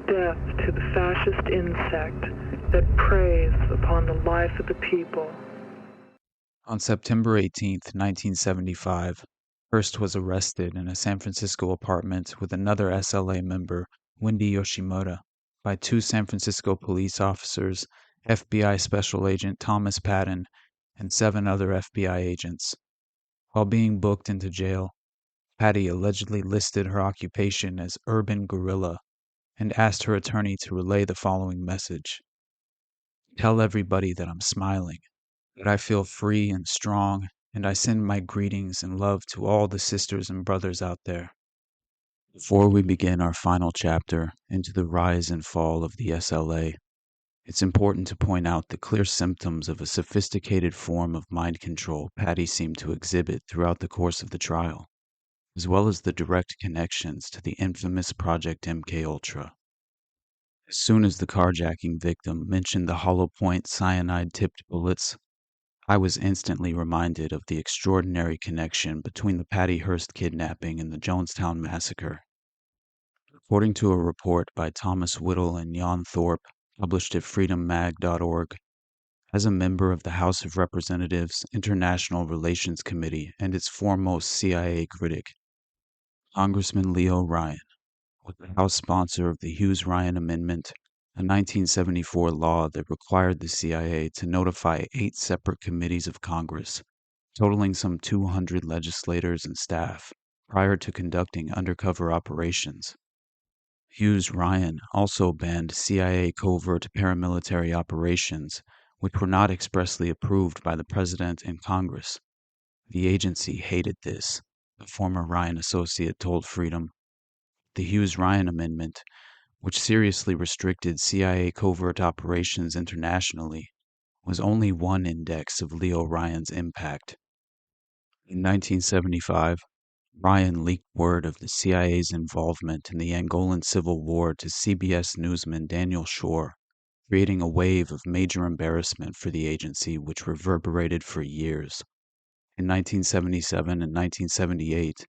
K: death to the fascist insect that preys upon the life of the people.
A: On September 18, 1975, Hearst was arrested in a San Francisco apartment with another SLA member, Wendy Yoshimoto, by two San Francisco police officers, FBI Special Agent Thomas Patton, and 7 other FBI agents. While being booked into jail, Patty allegedly listed her occupation as urban guerrilla and asked her attorney to relay the following message. Tell everybody that I'm smiling, that I feel free and strong, and I send my greetings and love to all the sisters and brothers out there. Before we begin our final chapter into the rise and fall of the SLA, it's important to point out the clear symptoms of a sophisticated form of mind control Patty seemed to exhibit throughout the course of the trial, as well as the direct connections to the infamous Project MKUltra. As soon as the carjacking victim mentioned the hollow point cyanide-tipped bullets, I was instantly reminded of the extraordinary connection between the Patty Hearst kidnapping and the Jonestown massacre. According to a report by Thomas Whittle and Jan Thorpe, published at freedommag.org, as a member of the House of Representatives International Relations Committee and its foremost CIA critic, Congressman Leo Ryan was the House sponsor of the Hughes-Ryan Amendment, a 1974 law that required the CIA to notify 8 separate committees of Congress, totaling some 200 legislators and staff, prior to conducting undercover operations. Hughes-Ryan also banned CIA covert paramilitary operations, which were not expressly approved by the President and Congress. The agency hated this, a former Ryan associate told Freedom. The Hughes-Ryan Amendment, which seriously restricted CIA covert operations internationally, was only one index of Leo Ryan's impact. In 1975, Ryan leaked word of the CIA's involvement in the Angolan Civil War to CBS newsman Daniel Shore, creating a wave of major embarrassment for the agency which reverberated for years. In 1977 and 1978,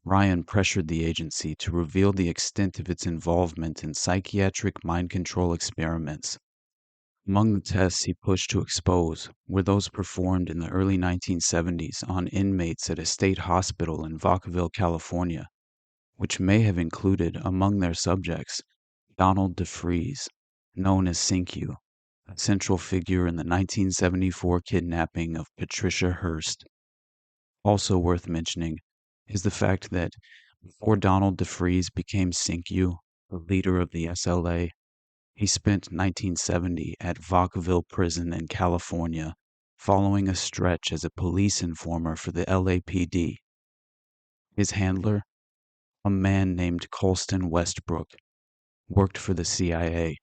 A: Ryan pressured the agency to reveal the extent of its involvement in psychiatric mind control experiments. Among the tests he pushed to expose were those performed in the early 1970s on inmates at a state hospital in Vacaville, California, which may have included among their subjects Donald DeFreeze, known as Sinkyu, a central figure in the 1974 kidnapping of Patricia Hearst. Also worth mentioning is the fact that before Donald DeFreeze became Sinkyu, the leader of the SLA, he spent 1970 at Vacaville Prison in California, following a stretch as a police informer for the LAPD. His handler, a man named Colston Westbrook, worked for the CIA.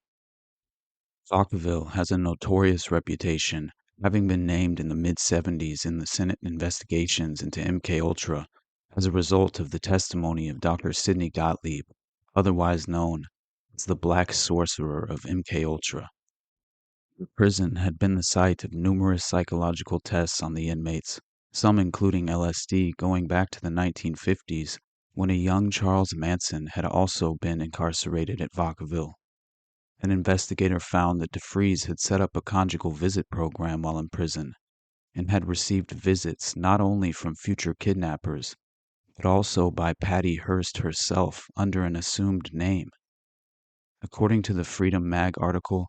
A: Vacaville has a notorious reputation, having been named in the mid-70s in the Senate investigations into MKUltra as a result of the testimony of Dr. Sidney Gottlieb, otherwise known as the Black Sorcerer of MKUltra. The prison had been the site of numerous psychological tests on the inmates, some including LSD going back to the 1950s, when a young Charles Manson had also been incarcerated at Vacaville. An investigator found that DeFreeze had set up a conjugal visit program while in prison, and had received visits not only from future kidnappers, but also by Patty Hearst herself under an assumed name. According to the Freedom Mag article,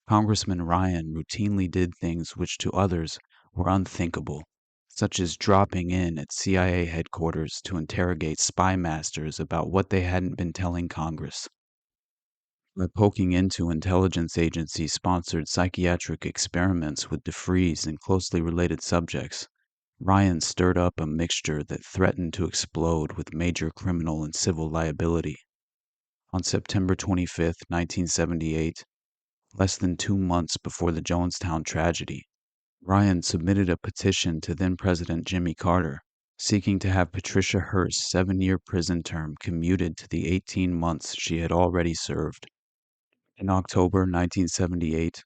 A: Congressman Ryan routinely did things which to others were unthinkable, such as dropping in at CIA headquarters to interrogate spy masters about what they hadn't been telling Congress. By poking into intelligence agency-sponsored psychiatric experiments with DeFreeze and closely related subjects, Ryan stirred up a mixture that threatened to explode with major criminal and civil liability. On September 25, 1978, less than 2 months before the Jonestown tragedy, Ryan submitted a petition to then-President Jimmy Carter, seeking to have Patricia Hearst's 7-year prison term commuted to the 18 months she had already served. In October 1978,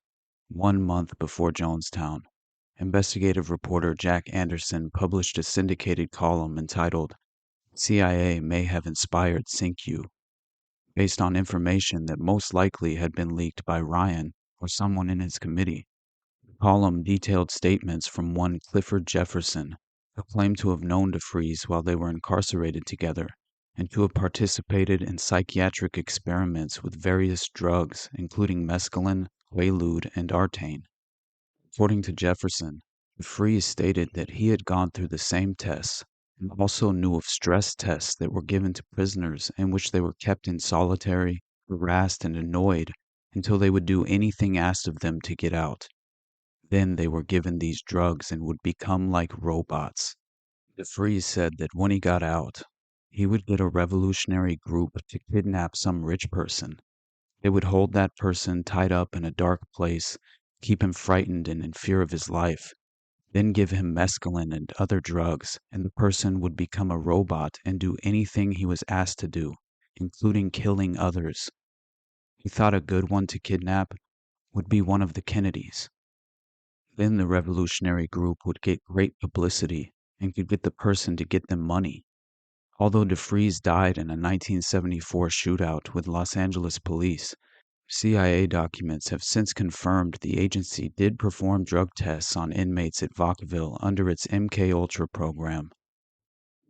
A: 1 month before Jonestown, investigative reporter Jack Anderson published a syndicated column entitled, CIA May Have Inspired Sinkyu. based on information that most likely had been leaked by Ryan or someone in his committee. The column detailed statements from one Clifford Jefferson, who claimed to have known DeFreeze while they were incarcerated together and to have participated in psychiatric experiments with various drugs, including mescaline, quaalude, and artane. According to Jefferson, DeFreeze stated that he had gone through the same tests and also knew of stress tests that were given to prisoners in which they were kept in solitary, harassed, and annoyed until they would do anything asked of them to get out. Then they were given these drugs and would become like robots. DeFreeze said that when he got out, he would get a revolutionary group to kidnap some rich person. They would hold that person tied up in a dark place, keep him frightened and in fear of his life, then give him mescaline and other drugs, and the person would become a robot and do anything he was asked to do, including killing others. He thought a good one to kidnap would be one of the Kennedys. Then the revolutionary group would get great publicity and could get the person to get them money. Although DeFreeze died in a 1974 shootout with Los Angeles police, CIA documents have since confirmed the agency did perform drug tests on inmates at Vacaville under its MKUltra program.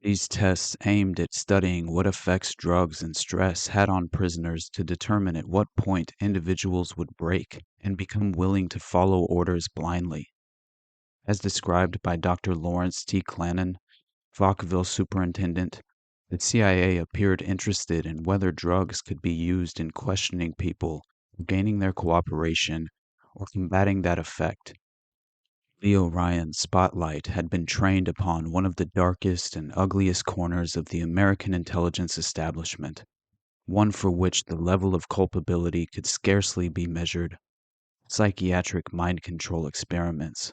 A: These tests aimed at studying what effects drugs and stress had on prisoners to determine at what point individuals would break and become willing to follow orders blindly. As described by Dr. Lawrence T. Clannon, Vacaville superintendent, the CIA appeared interested in whether drugs could be used in questioning people, gaining their cooperation, or combating that effect. Leo Ryan's spotlight had been trained upon one of the darkest and ugliest corners of the American intelligence establishment, one for which the level of culpability could scarcely be measured: psychiatric mind control experiments,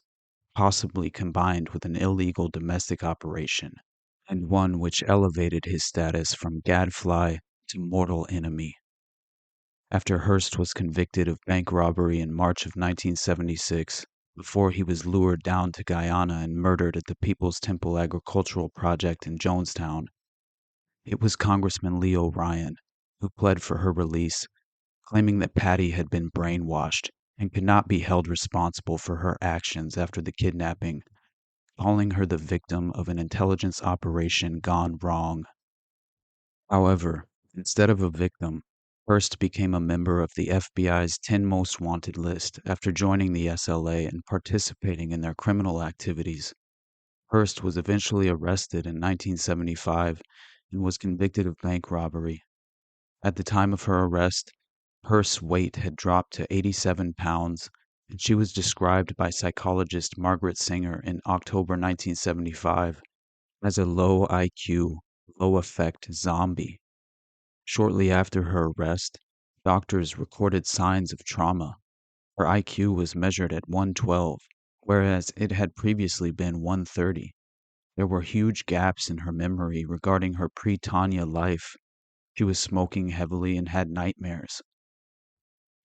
A: possibly combined with an illegal domestic operation, and one which elevated his status from gadfly to mortal enemy. After Hearst was convicted of bank robbery in March of 1976, before he was lured down to Guyana and murdered at the People's Temple Agricultural Project in Jonestown, it was Congressman Leo Ryan who pled for her release, claiming that Patty had been brainwashed and could not be held responsible for her actions after the kidnapping, calling her the victim of an intelligence operation gone wrong. However, instead of a victim, Hearst became a member of the FBI's 10 Most Wanted list after joining the SLA and participating in their criminal activities. Hearst was eventually arrested in 1975 and was convicted of bank robbery. At the time of her arrest, Hearst's weight had dropped to 87 pounds, and she was described by psychologist Margaret Singer in October 1975 as a low IQ, low effect zombie. Shortly after her arrest, doctors recorded signs of trauma. Her IQ was measured at 112, whereas it had previously been 130. There were huge gaps in her memory regarding her pre-Tanya life. She was smoking heavily and had nightmares.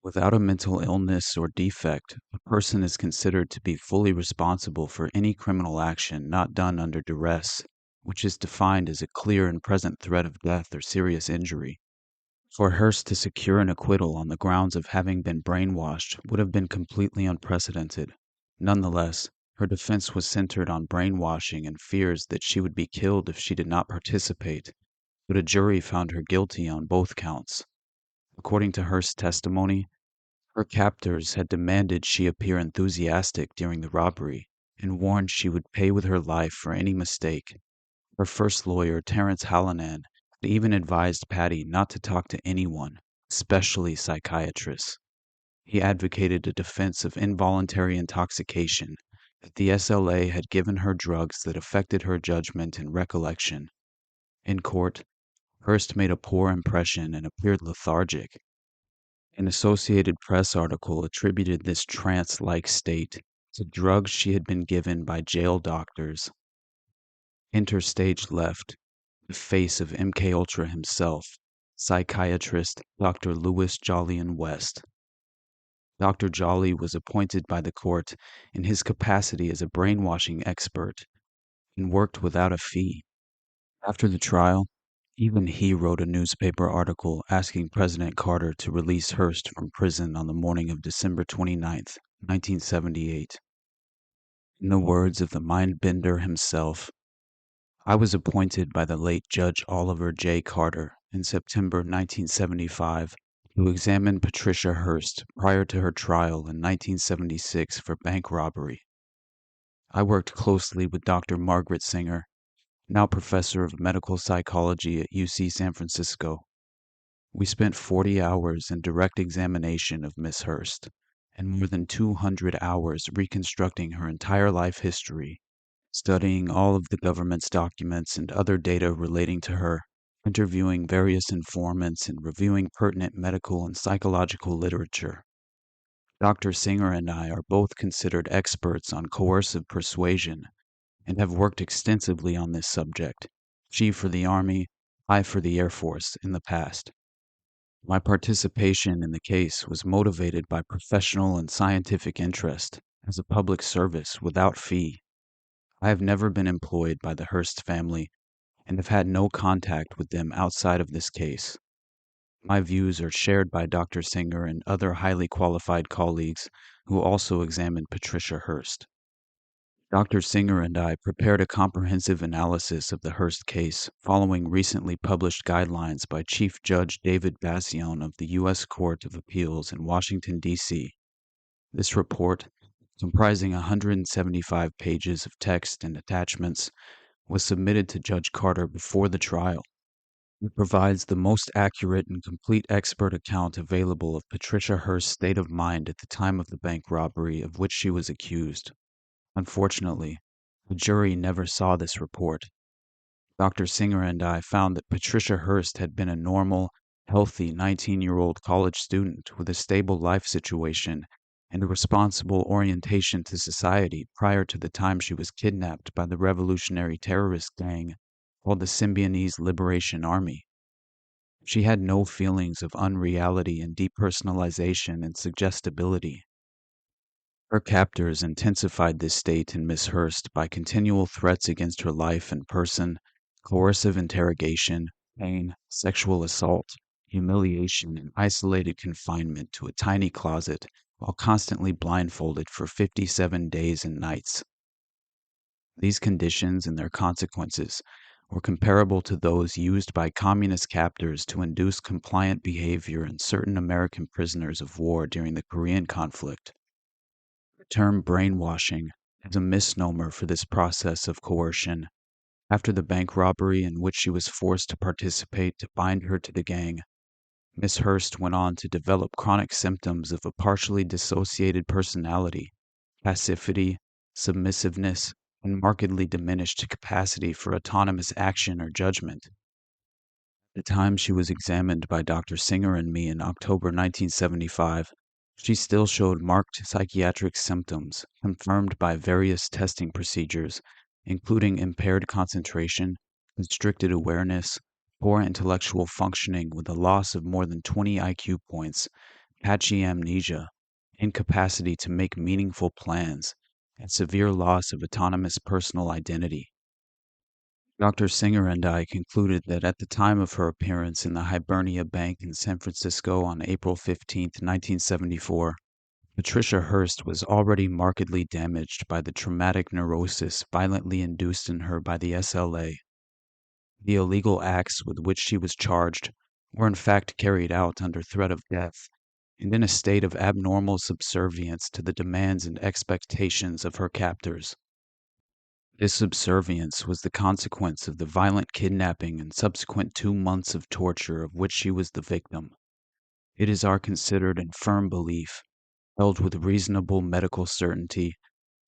A: Without a mental illness or defect, a person is considered to be fully responsible for any criminal action not done under duress, which is defined as a clear and present threat of death or serious injury. For Hearst to secure an acquittal on the grounds of having been brainwashed would have been completely unprecedented. Nonetheless, her defense was centered on brainwashing and fears that she would be killed if she did not participate, but a jury found her guilty on both counts. According to Hearst's testimony, her captors had demanded she appear enthusiastic during the robbery and warned she would pay with her life for any mistake. Her first lawyer, Terrence Hallinan, had even advised Patty not to talk to anyone, especially psychiatrists. He advocated a defense of involuntary intoxication, that the SLA had given her drugs that affected her judgment and recollection. In court, Hearst made a poor impression and appeared lethargic. An Associated Press article attributed this trance-like state to drugs she had been given by jail doctors. Enter stage left, the face of MKUltra himself, psychiatrist Dr. Louis Jolyon West. Dr. Jolly was appointed by the court in his capacity as a brainwashing expert and worked without a fee. After the trial, Even he wrote a newspaper article asking President Carter to release Hearst from prison on the morning of December 29th, 1978. In the words of the mind-bender himself, I was appointed by the late Judge Oliver J. Carter in September 1975 to examine Patricia Hearst prior to her trial in 1976 for bank robbery. I worked closely with Dr. Margaret Singer, now professor of medical psychology at UC San Francisco. We spent 40 hours in direct examination of Miss Hearst and more than 200 hours reconstructing her entire life history, studying all of the government's documents and other data relating to her, interviewing various informants, and reviewing pertinent medical and psychological literature. Dr. Singer and I are both considered experts on coercive persuasion and have worked extensively on this subject, she for the Army, I for the Air Force, in the past. My participation in the case was motivated by professional and scientific interest as a public service without fee. I have never been employed by the Hearst family and have had no contact with them outside of this case. My views are shared by Dr. Singer and other highly qualified colleagues who also examined Patricia Hearst. Dr. Singer and I prepared a comprehensive analysis of the Hearst case following recently published guidelines by Chief Judge David Bassione of the U.S. Court of Appeals in Washington, D.C. This report, comprising 175 pages of text and attachments, was submitted to Judge Carter before the trial. It provides the most accurate and complete expert account available of Patricia Hearst's state of mind at the time of the bank robbery of which she was accused. Unfortunately, the jury never saw this report. Dr. Singer and I found that Patricia Hearst had been a normal, healthy 19-year-old college student with a stable life situation and a responsible orientation to society prior to the time she was kidnapped by the revolutionary terrorist gang called the Symbionese Liberation Army. She had no feelings of unreality and depersonalization and suggestibility. Her captors intensified this state in Miss Hearst by continual threats against her life and person, coercive interrogation, pain, sexual assault, humiliation, and isolated confinement to a tiny closet while constantly blindfolded for 57 days and nights. These conditions and their consequences were comparable to those used by communist captors to induce compliant behavior in certain American prisoners of war during the Korean conflict. The term brainwashing is a misnomer for this process of coercion. After the bank robbery in which she was forced to participate to bind her to the gang, Miss Hearst went on to develop chronic symptoms of a partially dissociated personality, passivity, submissiveness, and markedly diminished capacity for autonomous action or judgment. At the time she was examined by Dr. Singer and me in October 1975, she still showed marked psychiatric symptoms confirmed by various testing procedures, including impaired concentration, constricted awareness, poor intellectual functioning with a loss of more than 20 IQ points, patchy amnesia, incapacity to make meaningful plans, and severe loss of autonomous personal identity. Dr. Singer and I concluded that at the time of her appearance in the Hibernia Bank in San Francisco on April 15, 1974, Patricia Hearst was already markedly damaged by the traumatic neurosis violently induced in her by the SLA. The illegal acts with which she was charged were in fact carried out under threat of death and in a state of abnormal subservience to the demands and expectations of her captors. This subservience was the consequence of the violent kidnapping and subsequent 2 months of torture of which she was the victim. It is our considered and firm belief, held with reasonable medical certainty,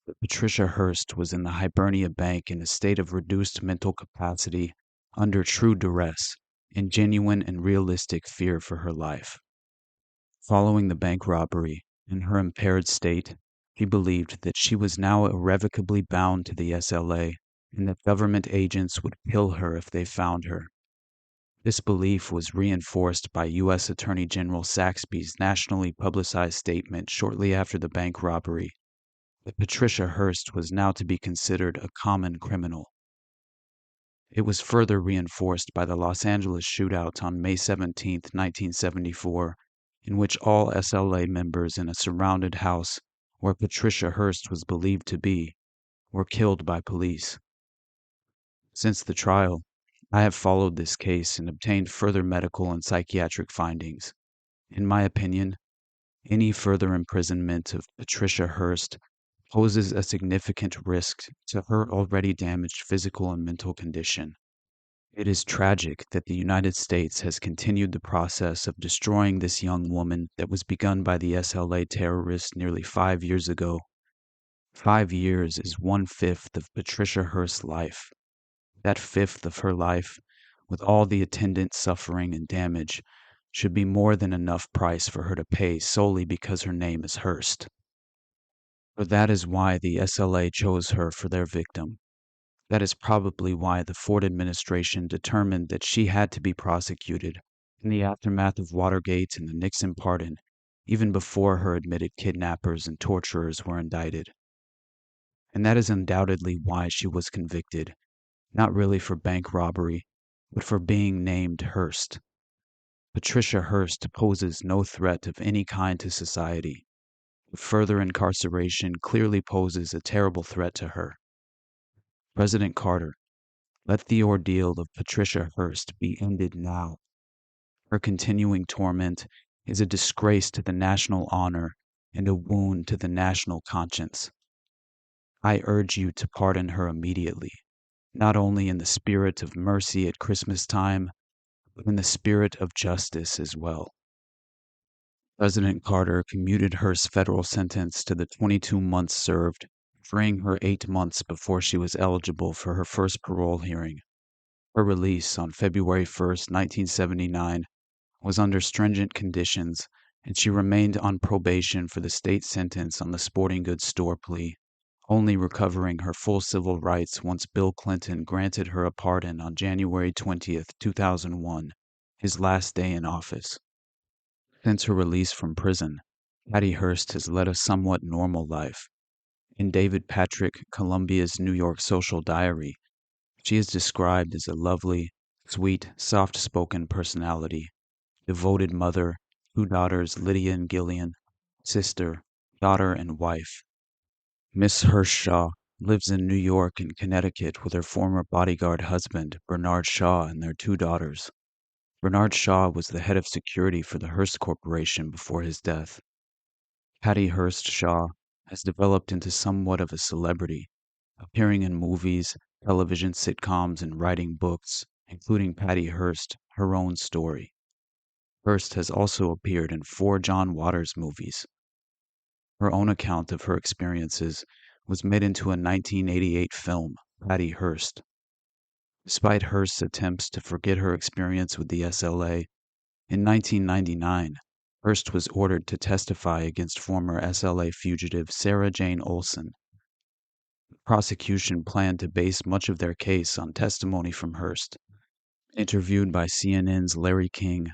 A: that Patricia Hearst was in the Hibernia Bank in a state of reduced mental capacity, under true duress, in genuine and realistic fear for her life. Following the bank robbery, in her impaired state, she believed that she was now irrevocably bound to the SLA and that government agents would kill her if they found her. This belief was reinforced by U.S. Attorney General Saxby's nationally publicized statement shortly after the bank robbery that Patricia Hearst was now to be considered a common criminal. It was further reinforced by the Los Angeles shootout on May 17, 1974, in which all SLA members in a surrounded house where Patricia Hearst was believed to be were killed by police. Since the trial, I have followed this case and obtained further medical and psychiatric findings. In my opinion, any further imprisonment of Patricia Hearst poses a significant risk to her already damaged physical and mental condition. It is tragic that the United States has continued the process of destroying this young woman that was begun by the SLA terrorists nearly 5 years ago. 5 years is 1/5 of Patricia Hearst's life. That fifth of her life, with all the attendant suffering and damage, should be more than enough price for her to pay solely because her name is Hearst. For that is why the SLA chose her for their victim. That is probably why the Ford administration determined that she had to be prosecuted in the aftermath of Watergate and the Nixon pardon, even before her admitted kidnappers and torturers were indicted. And that is undoubtedly why she was convicted, not really for bank robbery, but for being named Hearst. Patricia Hearst poses no threat of any kind to society. Further incarceration clearly poses a terrible threat to her. President Carter, let the ordeal of Patricia Hearst be ended now. Her continuing torment is a disgrace to the national honor and a wound to the national conscience. I urge you to pardon her immediately, not only in the spirit of mercy at Christmas time, but in the spirit of justice as well. President Carter commuted Hearst's federal sentence to the 22 months served, freeing her 8 months before she was eligible for her first parole hearing. Her release on February 1, 1979, was under stringent conditions, and she remained on probation for the state sentence on the sporting goods store plea, only recovering her full civil rights once Bill Clinton granted her a pardon on January 20, 2001, his last day in office. Since her release from prison, Patty Hearst has led a somewhat normal life. In David Patrick Columbia's New York Social Diary, she is described as a lovely, sweet, soft-spoken personality, devoted mother, 2 daughters, Lydia and Gillian, sister, daughter, and wife. Miss Hearst Shaw lives in New York and Connecticut with her former bodyguard husband, Bernard Shaw, and their 2 daughters. Bernard Shaw was the head of security for the Hearst Corporation before his death. Patty Hearst Shaw has developed into somewhat of a celebrity, appearing in movies, television sitcoms, and writing books, including Patty Hearst, Her Own Story. Hearst has also appeared in 4 John Waters movies. Her own account of her experiences was made into a 1988 film, Patty Hearst. Despite Hearst's attempts to forget her experience with the SLA, in 1999, Hearst was ordered to testify against former SLA fugitive Sarah Jane Olson. The prosecution planned to base much of their case on testimony from Hearst. Interviewed by CNN's Larry King,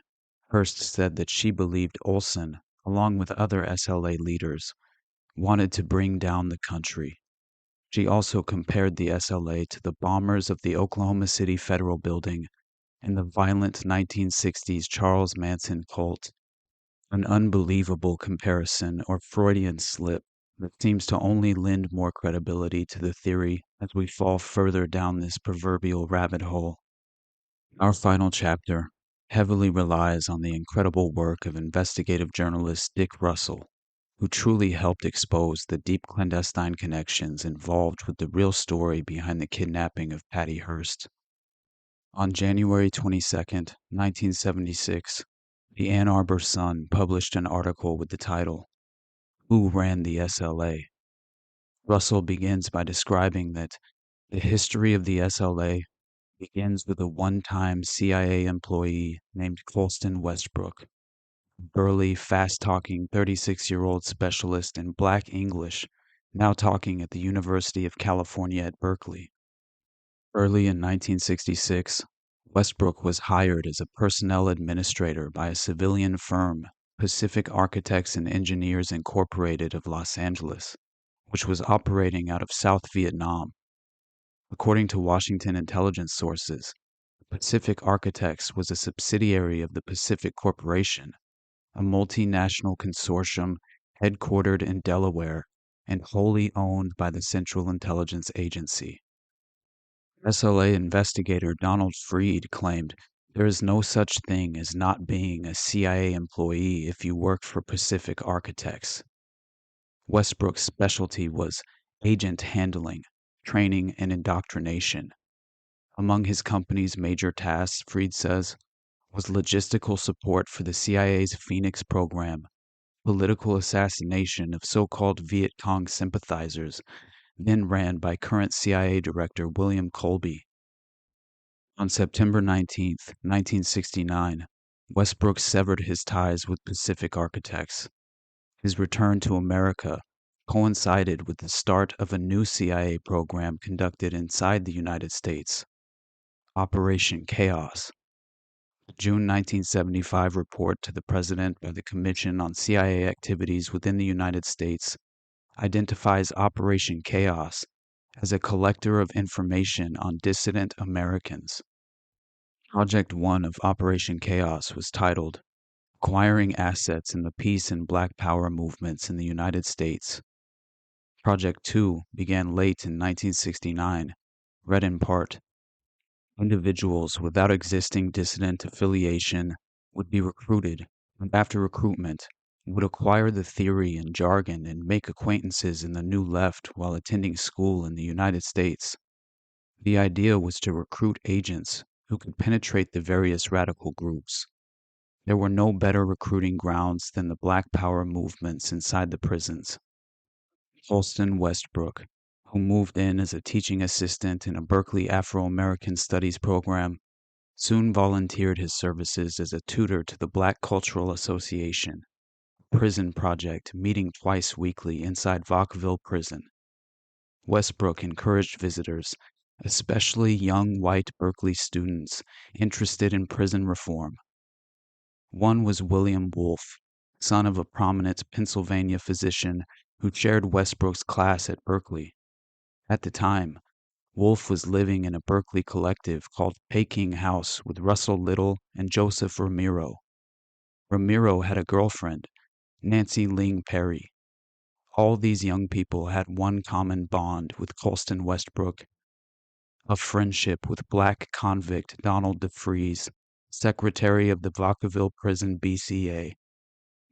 A: Hearst said that she believed Olson, along with other SLA leaders, wanted to bring down the country. She also compared the SLA to the bombers of the Oklahoma City Federal Building and the violent 1960s Charles Manson cult, an unbelievable comparison or Freudian slip that seems to only lend more credibility to the theory as we fall further down this proverbial rabbit hole. Our final chapter heavily relies on the incredible work of investigative journalist Dick Russell, who truly helped expose the deep clandestine connections involved with the real story behind the kidnapping of Patty Hearst. On January 22, 1976, the Ann Arbor Sun published an article with the title, "Who Ran the SLA?" Russell begins by describing that the history of the SLA begins with a one-time CIA employee named Colston Westbrook, a burly, fast-talking 36-year-old specialist in Black English, now talking at the University of California at Berkeley. Early in 1966, Westbrook was hired as a personnel administrator by a civilian firm, Pacific Architects and Engineers Incorporated of Los Angeles, which was operating out of South Vietnam. According to Washington intelligence sources, Pacific Architects was a subsidiary of the Pacific Corporation, a multinational consortium headquartered in Delaware and wholly owned by the Central Intelligence Agency. SLA investigator Donald Freed claimed there is no such thing as not being a CIA employee if you work for Pacific Architects. Westbrook's specialty was agent handling, training, and indoctrination. Among his company's major tasks, Freed says, was logistical support for the CIA's Phoenix program, political assassination of so-called Viet Cong sympathizers, then ran by current CIA Director William Colby. On September 19, 1969, Westbrook severed his ties with Pacific Architects. His return to America coincided with the start of a new CIA program conducted inside the United States, Operation Chaos. The June 1975 report to the President by the Commission on CIA Activities within the United States identifies Operation Chaos as a collector of information on dissident Americans. Project 1 of Operation Chaos was titled Acquiring Assets in the Peace and Black Power Movements in the United States. Project 2 began late in 1969, read in part, individuals without existing dissident affiliation would be recruited, and after recruitment, would acquire the theory and jargon and make acquaintances in the New Left while attending school in the United States. The idea was to recruit agents who could penetrate the various radical groups. There were no better recruiting grounds than the Black Power movements inside the prisons. Colston Westbrook, who moved in as a teaching assistant in a Berkeley Afro-American Studies program, soon volunteered his services as a tutor to the Black Cultural Association, a prison project meeting twice weekly inside Vacaville Prison. Westbrook encouraged visitors, especially young white Berkeley students interested in prison reform. One was William Wolfe, son of a prominent Pennsylvania physician who chaired Westbrook's class at Berkeley. At the time, Wolfe was living in a Berkeley collective called Peking House with Russell Little and Joseph Ramiro. Ramiro had a girlfriend, Nancy Ling Perry. All these young people had one common bond with Colston Westbrook, a friendship with black convict Donald DeFreeze, secretary of the Vacaville Prison BCA.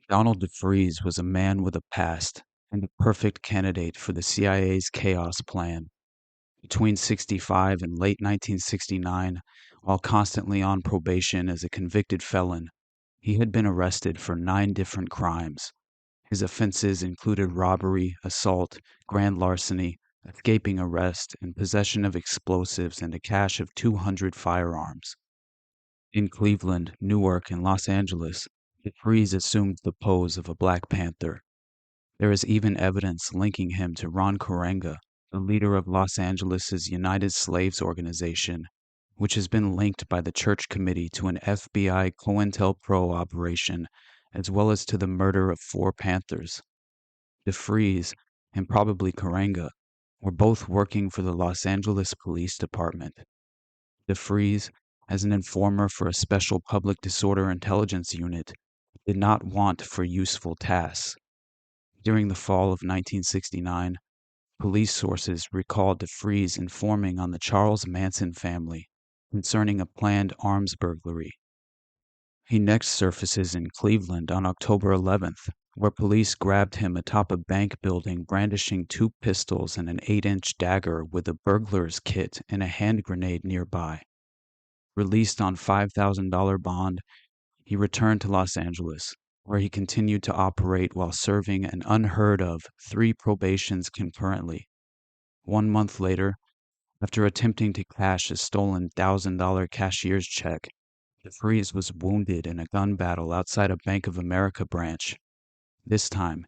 A: Donald DeFreeze was a man with a past and a perfect candidate for the CIA's chaos plan. Between 65 and late 1969, while constantly on probation as a convicted felon, he had been arrested for 9 different crimes. His offenses included robbery, assault, grand larceny, escaping arrest, and possession of explosives and a cache of 200 firearms. In Cleveland, Newark, and Los Angeles, DeFreeze assumed the pose of a Black Panther. There is even evidence linking him to Ron Karenga, the leader of Los Angeles' United Slaves Organization, which has been linked by the Church Committee to an FBI COINTELPRO operation, as well as to the murder of 4 Panthers. DeFreeze, and probably Karenga, were both working for the Los Angeles Police Department. DeFreeze, as an informer for a special public disorder intelligence unit, did not want for useful tasks. During the fall of 1969, police sources recalled DeFreeze informing on the Charles Manson family concerning a planned arms burglary. He next surfaces in Cleveland on October 11th, where police grabbed him atop a bank building brandishing 2 pistols and an 8-inch dagger with a burglar's kit and a hand grenade nearby. Released on $5,000 bond, he returned to Los Angeles, where he continued to operate while serving an unheard of 3 probations concurrently. 1 month later, after attempting to cash a stolen $1,000 cashier's check, DeFreeze was wounded in a gun battle outside a Bank of America branch. This time,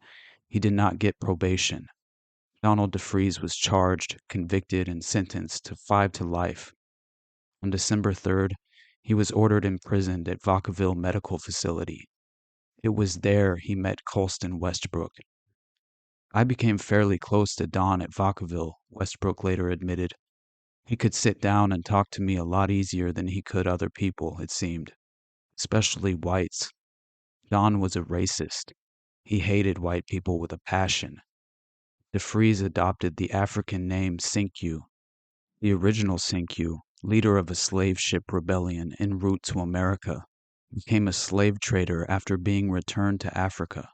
A: he did not get probation. Donald DeFreeze was charged, convicted, and sentenced to 5 to life. On December 3rd, he was ordered imprisoned at Vacaville Medical Facility. It was there he met Colston Westbrook. I became fairly close to Don at Vacaville, Westbrook later admitted. He could sit down and talk to me a lot easier than he could other people, it seemed, especially whites. Don was a racist. He hated white people with a passion. DeFreeze adopted the African name Sinkyu. The original Sinkyu, leader of a slave ship rebellion en route to America, became a slave trader after being returned to Africa.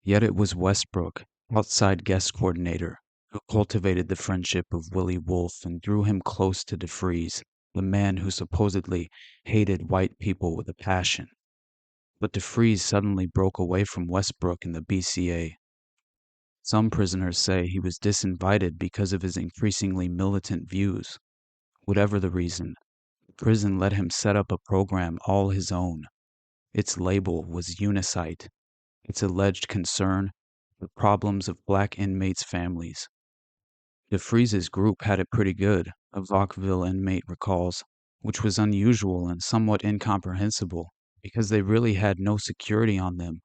A: Yet it was Westbrook, outside guest coordinator, who cultivated the friendship of Willie Wolfe and drew him close to DeFreeze, the man who supposedly hated white people with a passion. But DeFreeze suddenly broke away from Westbrook and the BCA. Some prisoners say he was disinvited because of his increasingly militant views. Whatever the reason, the prison let him set up a program all his own. Its label was Unicite. Its alleged concern, the problems of black inmates' families. DeFreeze's group had it pretty good, a Vauqueville inmate recalls, which was unusual and somewhat incomprehensible because they really had no security on them.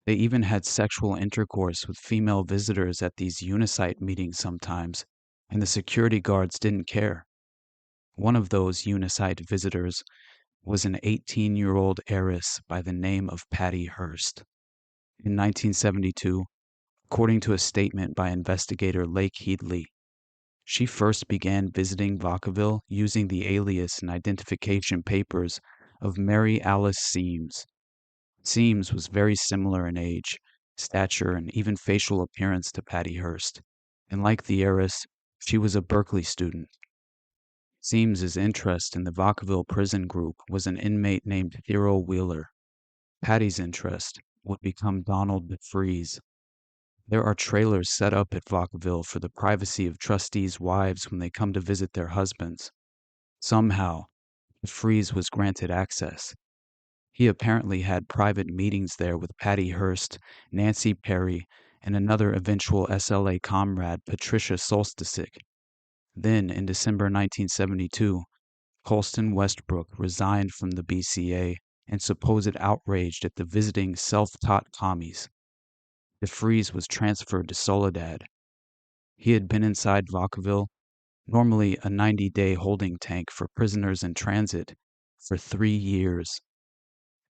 A: They even had sexual intercourse with female visitors at these Unicite meetings sometimes, and the security guards didn't care. One of those Unicite visitors was an 18-year-old heiress by the name of Patty Hearst. In 1972, according to a statement by investigator Lake Headley, she first began visiting Vauqueville using the alias and identification papers of Mary Alice Seams. Seams was very similar in age, stature, and even facial appearance to Patty Hearst, and like the heiress, she was a Berkeley student. Seams's interest in the Vauqueville prison group was an inmate named Theo Wheeler. Patty's interest would become Donald DeFreeze. There are trailers set up at Vauqueville for the privacy of trustees' wives when they come to visit their husbands. Somehow, DeFreeze was granted access. He apparently had private meetings there with Patty Hearst, Nancy Perry, and another eventual SLA comrade, Patricia Solsticic. Then, in December 1972, Colston Westbrook resigned from the BCA in supposed outrage at the visiting self-taught commies. DeFreeze was transferred to Soledad. He had been inside Vauqueville, normally a 90-day holding tank for prisoners in transit, for 3 years.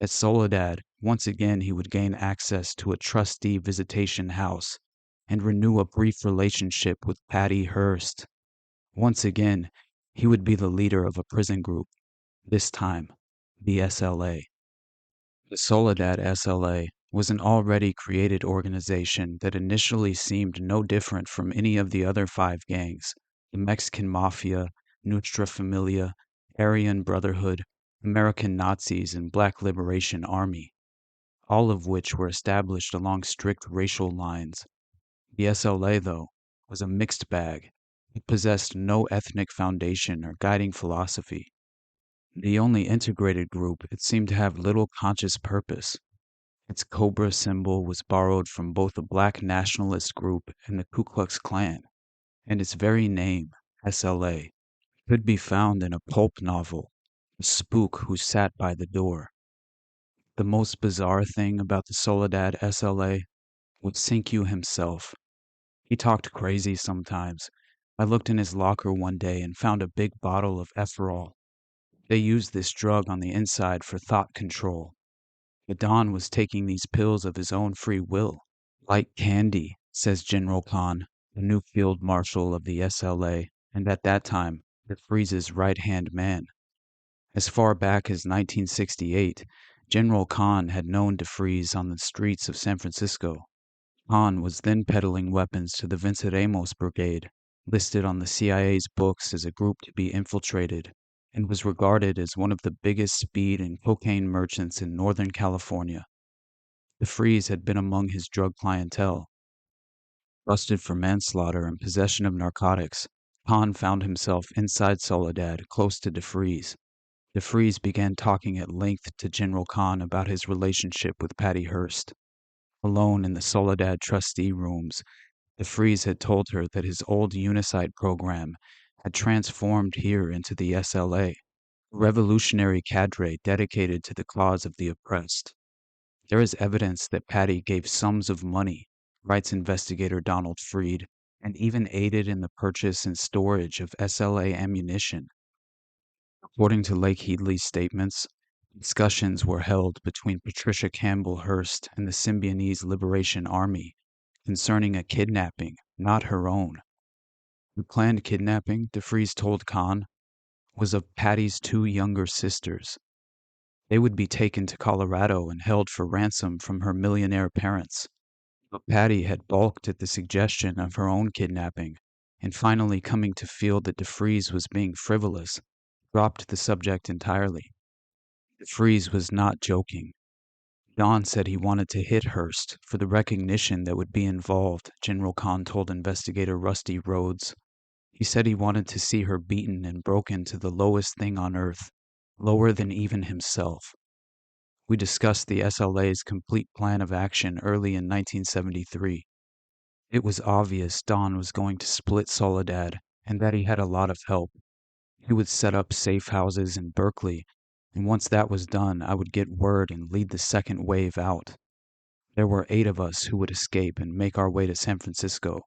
A: At Soledad, once again he would gain access to a trustee visitation house and renew a brief relationship with Patty Hearst. Once again, he would be the leader of a prison group, this time the SLA. The Soledad SLA was an already created organization that initially seemed no different from any of the other 5 gangs: the Mexican Mafia, Nuestra Familia, Aryan Brotherhood, American Nazis, and Black Liberation Army, all of which were established along strict racial lines. The SLA, though, was a mixed bag. It possessed no ethnic foundation or guiding philosophy. The only integrated group, it seemed to have little conscious purpose. Its cobra symbol was borrowed from both the Black nationalist group and the Ku Klux Klan, and its very name, SLA, could be found in a pulp novel, The Spook Who Sat by the Door. The most bizarre thing about the Soledad SLA was Sinkyu himself. He talked crazy sometimes. I looked in his locker one day and found a big bottle of Ephorol. They used this drug on the inside for thought control. The Don was taking these pills of his own free will. Like candy, says General Khan, the new field marshal of the SLA, and at that time, DeFreeze's right-hand man. As far back as 1968, General Khan had known DeFreeze on the streets of San Francisco. Khan was then peddling weapons to the Venceremos Brigade, listed on the CIA's books as a group to be infiltrated, and was regarded as one of the biggest speed and cocaine merchants in Northern California. DeFreeze had been among his drug clientele. Busted for manslaughter and possession of narcotics, Khan found himself inside Soledad, close to DeFreeze. DeFreeze began talking at length to General Khan about his relationship with Patty Hearst. Alone in the Soledad trustee rooms, DeFreeze had told her that his old Unicite program had transformed here into the SLA, a revolutionary cadre dedicated to the cause of the oppressed. There is evidence that Patty gave sums of money, writes investigator Donald Freed, and even aided in the purchase and storage of SLA ammunition. According to Lake Headley's statements, discussions were held between Patricia Campbell Hearst and the Symbionese Liberation Army concerning a kidnapping, not her own. The planned kidnapping, DeFries told Kahn, was of Patty's two younger sisters. They would be taken to Colorado and held for ransom from her millionaire parents. But Patty had balked at the suggestion of her own kidnapping, and finally coming to feel that DeFries was being frivolous, dropped the subject entirely. DeFries was not joking. Don said he wanted to hit Hearst for the recognition that would be involved, General Kahn told investigator Rusty Rhodes. He said he wanted to see her beaten and broken to the lowest thing on earth, lower than even himself. We discussed the SLA's complete plan of action early in 1973. It was obvious Don was going to split Soledad and that he had a lot of help. He would set up safe houses in Berkeley, and once that was done, I would get word and lead the second wave out. There were 8 of us who would escape and make our way to San Francisco,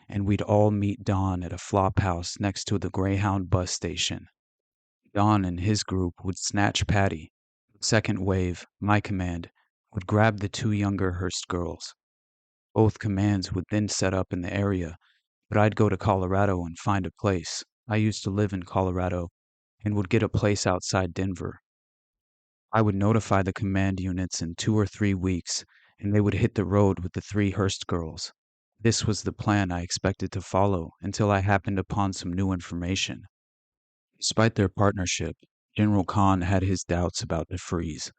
A: and we'd all meet Don at a flop house next to the Greyhound bus station. Don and his group would snatch Patty. Second wave, my command, would grab the 2 younger Hearst girls. Both commands would then set up in the area, but I'd go to Colorado and find a place. I used to live in Colorado and would get a place outside Denver. I would notify the command units in 2 or 3 weeks, and they would hit the road with the 3 Hearst girls. This was the plan I expected to follow until I happened upon some new information. Despite their partnership, General Kahn had his doubts about DeFries.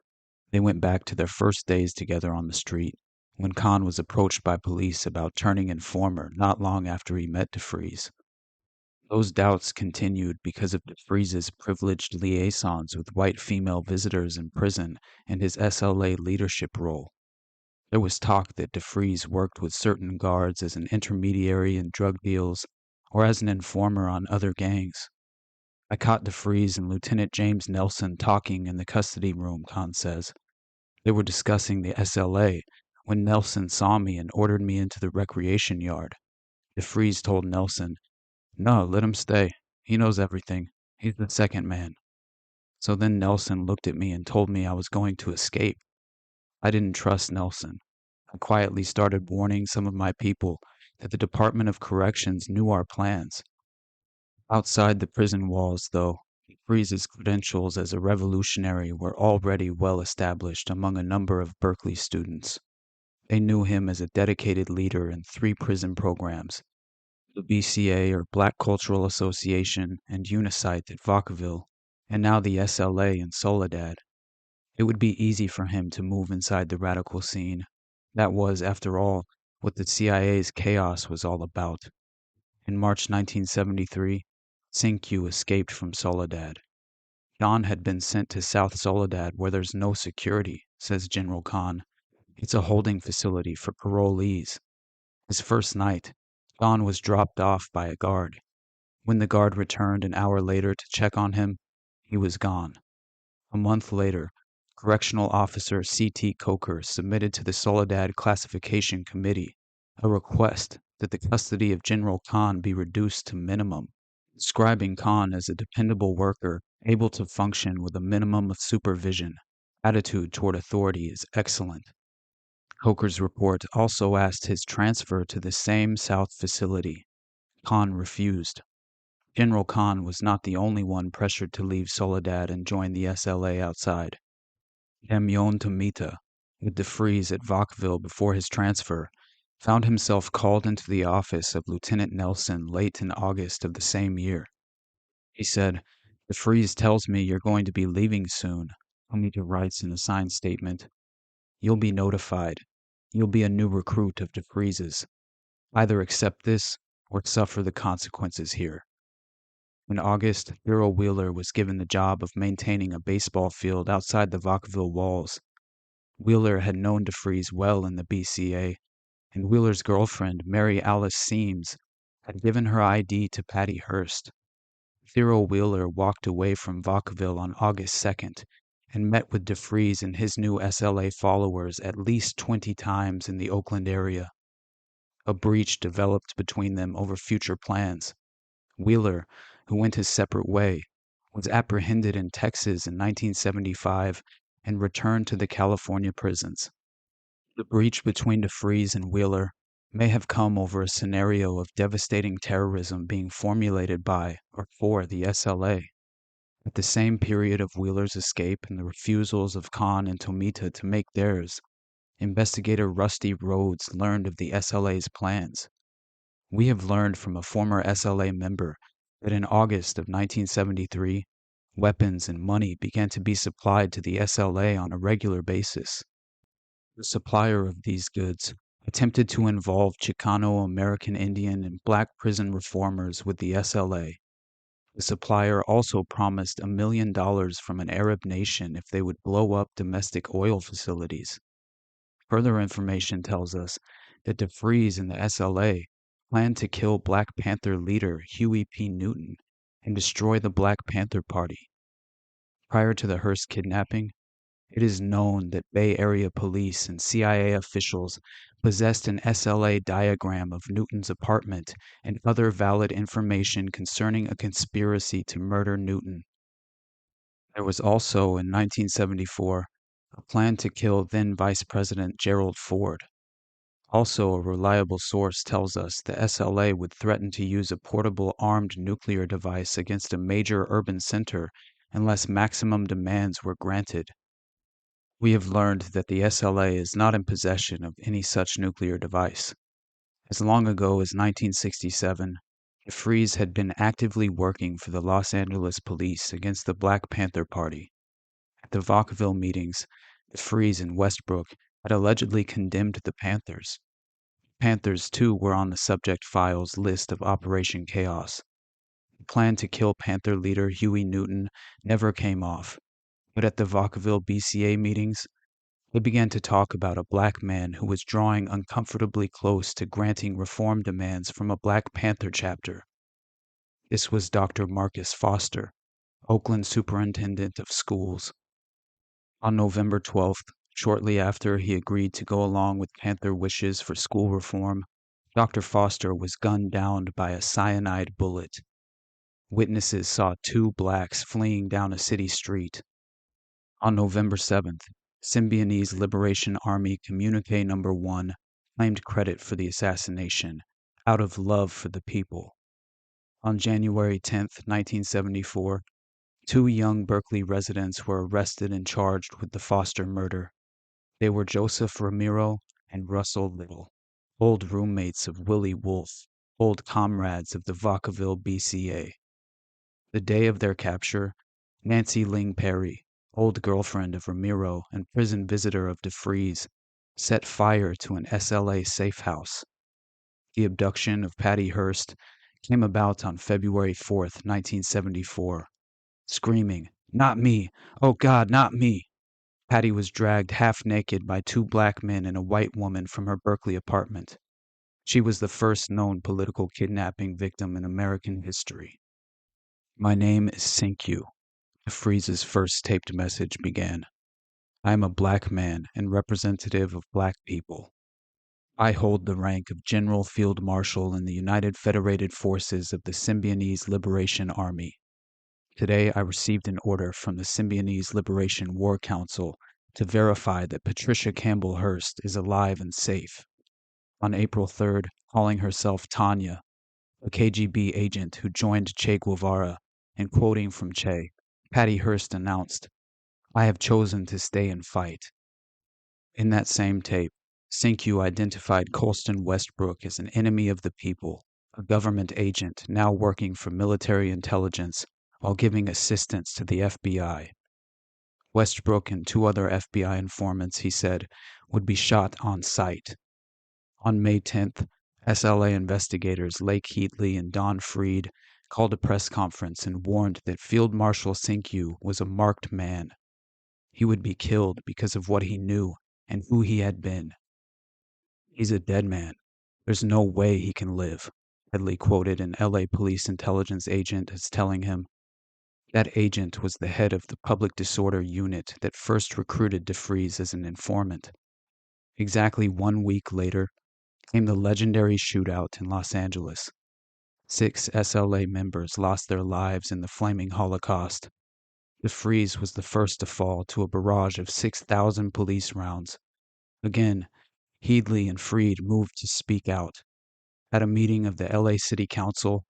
A: They went back to their first days together on the street, when Kahn was approached by police about turning informer not long after he met DeFries. Those doubts continued because of DeFries's privileged liaisons with white female visitors in prison and his SLA leadership role. There was talk that DeFries worked with certain guards as an intermediary in drug deals or as an informer on other gangs. I caught DeFries and Lieutenant James Nelson talking in the custody room, Kahn says. They were discussing the SLA when Nelson saw me and ordered me into the recreation yard. DeFries told Nelson, "No, let him stay. He knows everything. He's the second man." So then Nelson looked at me and told me I was going to escape. I didn't trust Nelson. I quietly started warning some of my people that the Department of Corrections knew our plans. Outside the prison walls, though, DeFries's credentials as a revolutionary were already well established among a number of Berkeley students. They knew him as a dedicated leader in 3 prison programs, the BCA or Black Cultural Association and Unicite at Vacaville, and now the SLA in Soledad. It would be easy for him to move inside the radical scene. That was, after all, what the CIA's chaos was all about. In March 1973, Cinque escaped from Soledad. John had been sent to South Soledad where there's no security, says General Kahn. It's a holding facility for parolees. His first night, John was dropped off by a guard. When the guard returned an hour later to check on him, he was gone. A month later, Correctional Officer C.T. Coker submitted to the Soledad Classification Committee a request that the custody of General Kahn be reduced to minimum, describing Kahn as a dependable worker able to function with a minimum of supervision. Attitude toward authority is excellent. Coker's report also asked his transfer to the same South facility. Kahn refused. General Kahn was not the only one pressured to leave Soledad and join the SLA outside. Damion Tomita, with DeFries at Vacaville before his transfer, found himself called into the office of Lieutenant Nelson late in August of the same year. He said, "DeFries tells me you're going to be leaving soon," Tomita writes in a signed statement. "You'll be notified. You'll be a new recruit of DeFries's. Either accept this or suffer the consequences here." In August, Thurl Wheeler was given the job of maintaining a baseball field outside the Vacaville walls. Wheeler had known DeFries well in the BCA, and Wheeler's girlfriend, Mary Alice Seams, had given her ID to Patty Hearst. Thurl Wheeler walked away from Vacaville on August 2nd and met with DeFries and his new SLA followers at least 20 times in the Oakland area. A breach developed between them over future plans. Wheeler, who went his separate way, was apprehended in Texas in 1975 and returned to the California prisons. The breach between DeFreeze and Wheeler may have come over a scenario of devastating terrorism being formulated by or for the SLA. At the same period of Wheeler's escape and the refusals of Kahn and Tomita to make theirs, investigator Rusty Rhodes learned of the SLA's plans. We have learned from a former SLA member that in August of 1973, weapons and money began to be supplied to the SLA on a regular basis. The supplier of these goods attempted to involve Chicano American Indian and black prison reformers with the SLA. The supplier also promised $1 million from an Arab nation if they would blow up domestic oil facilities. Further information tells us that DeFreeze and the SLA planned to kill Black Panther leader Huey P. Newton and destroy the Black Panther Party. Prior to the Hearst kidnapping, it is known that Bay Area police and CIA officials possessed an SLA diagram of Newton's apartment and other valid information concerning a conspiracy to murder Newton. There was also, in 1974, a plan to kill then Vice President Gerald Ford. Also, a reliable source tells us the SLA would threaten to use a portable armed nuclear device against a major urban center unless maximum demands were granted. We have learned that the SLA is not in possession of any such nuclear device. As long ago as 1967, DeFreeze had been actively working for the Los Angeles police against the Black Panther Party. At the Vacaville meetings, DeFreeze and Westbrook had allegedly condemned the Panthers. Panthers, too, were on the subject file's list of Operation Chaos. The plan to kill Panther leader Huey Newton never came off. But at the Vacaville BCA meetings, they began to talk about a black man who was drawing uncomfortably close to granting reform demands from a Black Panther chapter. This was Dr. Marcus Foster, Oakland Superintendent of Schools. On November 12th, shortly after he agreed to go along with Panther wishes for school reform, Dr. Foster was gunned down by a cyanide bullet. Witnesses saw 2 blacks fleeing down a city street. On November 7th, Symbionese Liberation Army Communique No. 1 claimed credit for the assassination, out of love for the people. On January 10, 1974, 2 young Berkeley residents were arrested and charged with the Foster murder. They were Joseph Ramiro and Russell Little, old roommates of Willie Wolfe, old comrades of the Vacaville BCA. The day of their capture, Nancy Ling Perry, old girlfriend of Ramiro and prison visitor of DeFreeze, set fire to an SLA safe house. The abduction of Patty Hearst came about on February 4th, 1974. Screaming, "Not me! Oh God, not me!" Patty was dragged half-naked by 2 black men and a white woman from her Berkeley apartment. She was the first known political kidnapping victim in American history. "My name is Sinkyu," DeFreeze's first taped message began. "I am a black man and representative of black people. I hold the rank of General Field Marshal in the United Federated Forces of the Symbionese Liberation Army. Today I received an order from the Symbionese Liberation War Council to verify that Patricia Campbell Hearst is alive and safe. On April 3rd, calling herself Tanya, a KGB agent who joined Che Guevara, and quoting from Che, Patty Hearst announced, 'I have chosen to stay and fight.' In that same tape, Sinkyu identified Colston Westbrook as an enemy of the people, a government agent now working for military intelligence while giving assistance to the FBI. Westbrook and 2 other FBI informants, he said, would be shot on sight. On May 10th, SLA investigators Lake Heatley and Don Freed called a press conference and warned that Field Marshal Sinkyu was a marked man. He would be killed because of what he knew and who he had been. "He's a dead man. There's no way he can live," Headley quoted an LA police intelligence agent as telling him. That agent was the head of the public disorder unit that first recruited DeFreeze as an informant. Exactly 1 week later, came the legendary shootout in Los Angeles. 6 SLA members lost their lives in the flaming Holocaust. The freeze was the first to fall to a barrage of 6,000 police rounds. Again, Headley and Freed moved to speak out. At a meeting of the LA City Council,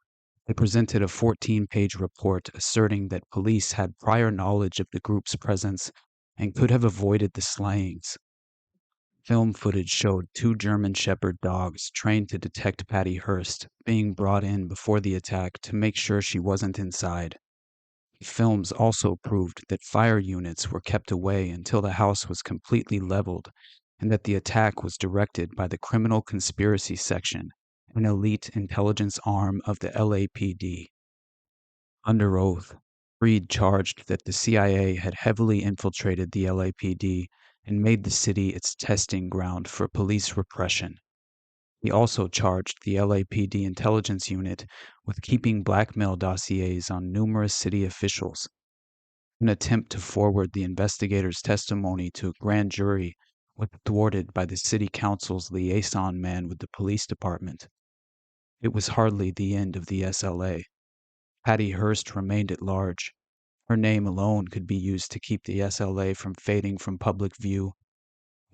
A: they presented a 14-page report asserting that police had prior knowledge of the group's presence and could have avoided the slayings. Film footage showed 2 German Shepherd dogs trained to detect Patty Hearst being brought in before the attack to make sure she wasn't inside. Films also proved that fire units were kept away until the house was completely leveled, and that the attack was directed by the Criminal Conspiracy Section, an elite intelligence arm of the LAPD. Under oath, Freed charged that the CIA had heavily infiltrated the LAPD and made the city its testing ground for police repression. He also charged the LAPD intelligence unit with keeping blackmail dossiers on numerous city officials. An attempt to forward the investigators' testimony to a grand jury was thwarted by the city council's liaison man with the police department. It was hardly the end of the SLA. Patty Hearst remained at large. Her name alone could be used to keep the SLA from fading from public view.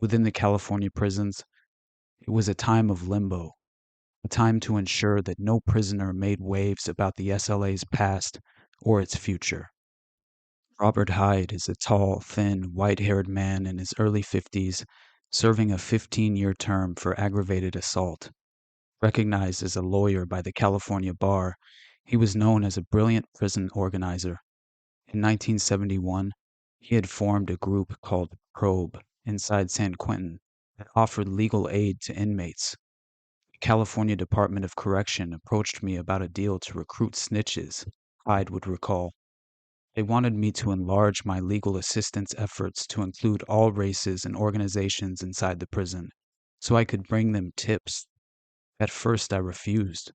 A: Within the California prisons, it was a time of limbo, a time to ensure that no prisoner made waves about the SLA's past or its future. Robert Hyde is a tall, thin, white-haired man in his early 50s, serving a 15-year term for aggravated assault. Recognized as a lawyer by the California bar, he was known as a brilliant prison organizer. In 1971, he had formed a group called Probe inside San Quentin that offered legal aid to inmates. The California Department of Correction approached me about a deal to recruit snitches, Hyde would recall. They wanted me to enlarge my legal assistance efforts to include all races and organizations inside the prison, so I could bring them tips. At first I refused,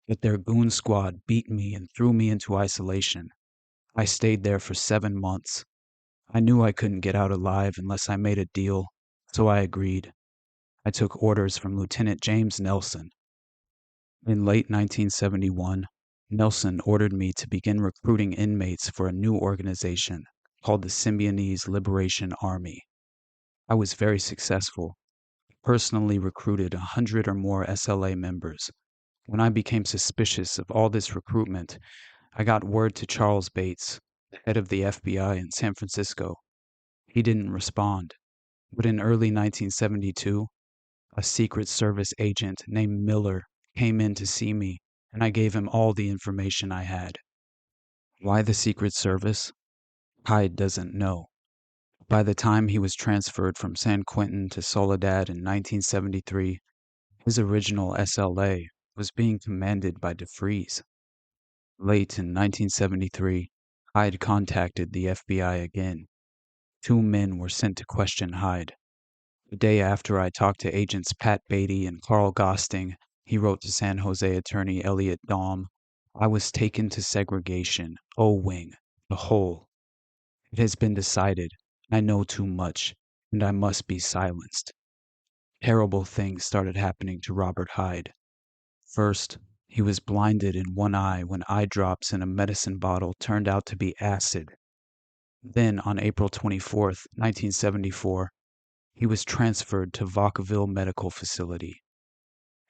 A: but their goon squad beat me and threw me into isolation. I stayed there for 7 months. I knew I couldn't get out alive unless I made a deal, so I agreed. I took orders from Lieutenant James Nelson. In late 1971, Nelson ordered me to begin recruiting inmates for a new organization called the Symbionese Liberation Army. I was very successful. Personally recruited 100 or more SLA members. When I became suspicious of all this recruitment, I got word to Charles Bates, the head of the FBI in San Francisco. He didn't respond, but in early 1972, a Secret Service agent named Miller came in to see me, and I gave him all the information I had. Why the Secret Service? Hyde doesn't know. By the time he was transferred from San Quentin to Soledad in 1973, his original SLA was being commanded by DeFreeze. Late in 1973, Hyde contacted the FBI again. 2 men were sent to question Hyde. The day after I talked to agents Pat Beatty and Carl Gosting, he wrote to San Jose attorney Elliot Daum, "I was taken to segregation, O-Wing, the hole. It has been decided. I know too much, and I must be silenced." Terrible things started happening to Robert Hyde. First, he was blinded in one eye when eye drops in a medicine bottle turned out to be acid. Then, on April 24, 1974, he was transferred to Vacaville Medical Facility.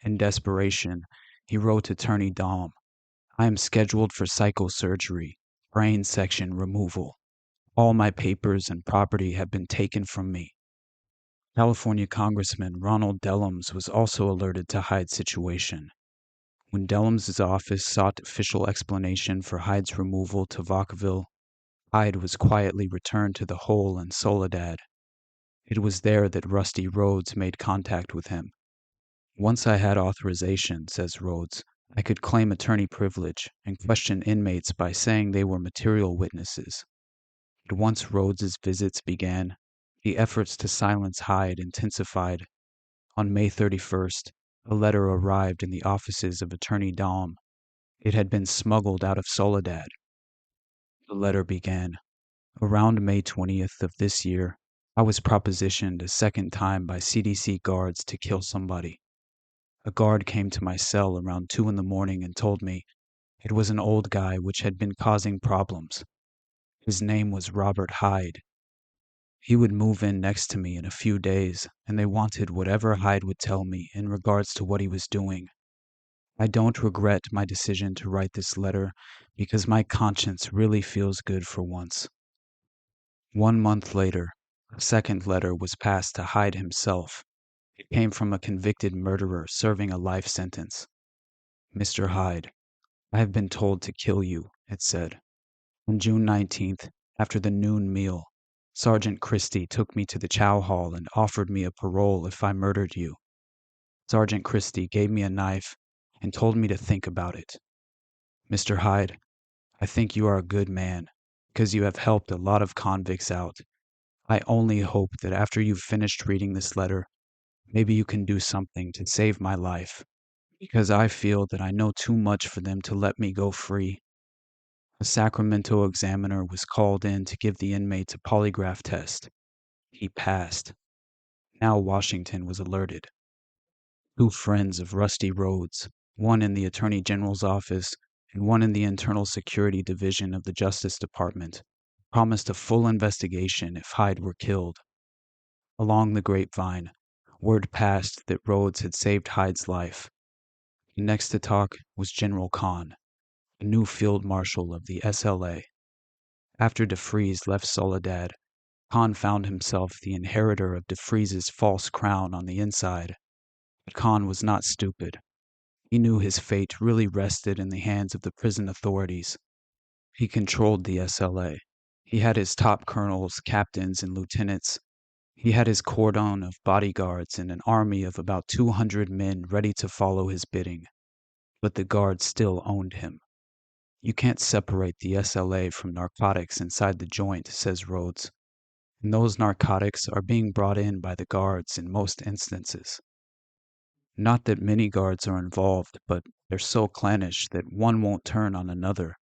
A: In desperation, he wrote Attorney Daum, "I am scheduled for psychosurgery, brain section removal. All my papers and property have been taken from me." California Congressman Ronald Dellums was also alerted to Hyde's situation. When Dellums' office sought official explanation for Hyde's removal to Vacaville, Hyde was quietly returned to the hole in Soledad. It was there that Rusty Rhodes made contact with him. "Once I had authorization," says Rhodes, "I could claim attorney privilege and question inmates by saying they were material witnesses." But once Rhodes's visits began, the efforts to silence Hyde intensified. On May 31st, a letter arrived in the offices of Attorney Daum. It had been smuggled out of Soledad. The letter began, "Around May 20th of this year, I was propositioned a second time by CDC guards to kill somebody. A guard came to my cell around 2 in the morning and told me it was an old guy which had been causing problems. His name was Robert Hyde. He would move in next to me in a few days, and they wanted whatever Hyde would tell me in regards to what he was doing. I don't regret my decision to write this letter because my conscience really feels good for once. 1 month later, a second letter was passed to Hyde himself. It came from a convicted murderer serving a life sentence. Mr. Hyde, I have been told to kill you, it said. On June 19th, after the noon meal, Sergeant Christie took me to the chow hall and offered me a parole if I murdered you. Sergeant Christie gave me a knife and told me to think about it. Mr. Hyde, I think you are a good man because you have helped a lot of convicts out. I only hope that after you've finished reading this letter, maybe you can do something to save my life, because I feel that I know too much for them to let me go free. A Sacramento examiner was called in to give the inmate a polygraph test. He passed. Now Washington was alerted. 2 friends of Rusty Rhodes, one in the Attorney General's office and one in the Internal Security Division of the Justice Department, promised a full investigation if Hyde were killed. Along the grapevine, word passed that Rhodes had saved Hyde's life. The next to talk was General Kahn, the new field marshal of the SLA. After DeFreeze left Soledad, Kahn found himself the inheritor of DeFreeze's false crown on the inside. But Kahn was not stupid. He knew his fate really rested in the hands of the prison authorities. He controlled the SLA. He had his top colonels, captains, and lieutenants. He had his cordon of bodyguards and an army of about 200 men ready to follow his bidding. But the guards still owned him. You can't separate the SLA from narcotics inside the joint, says Rhodes. And those narcotics are being brought in by the guards in most instances. Not that many guards are involved, but they're so clannish that one won't turn on another,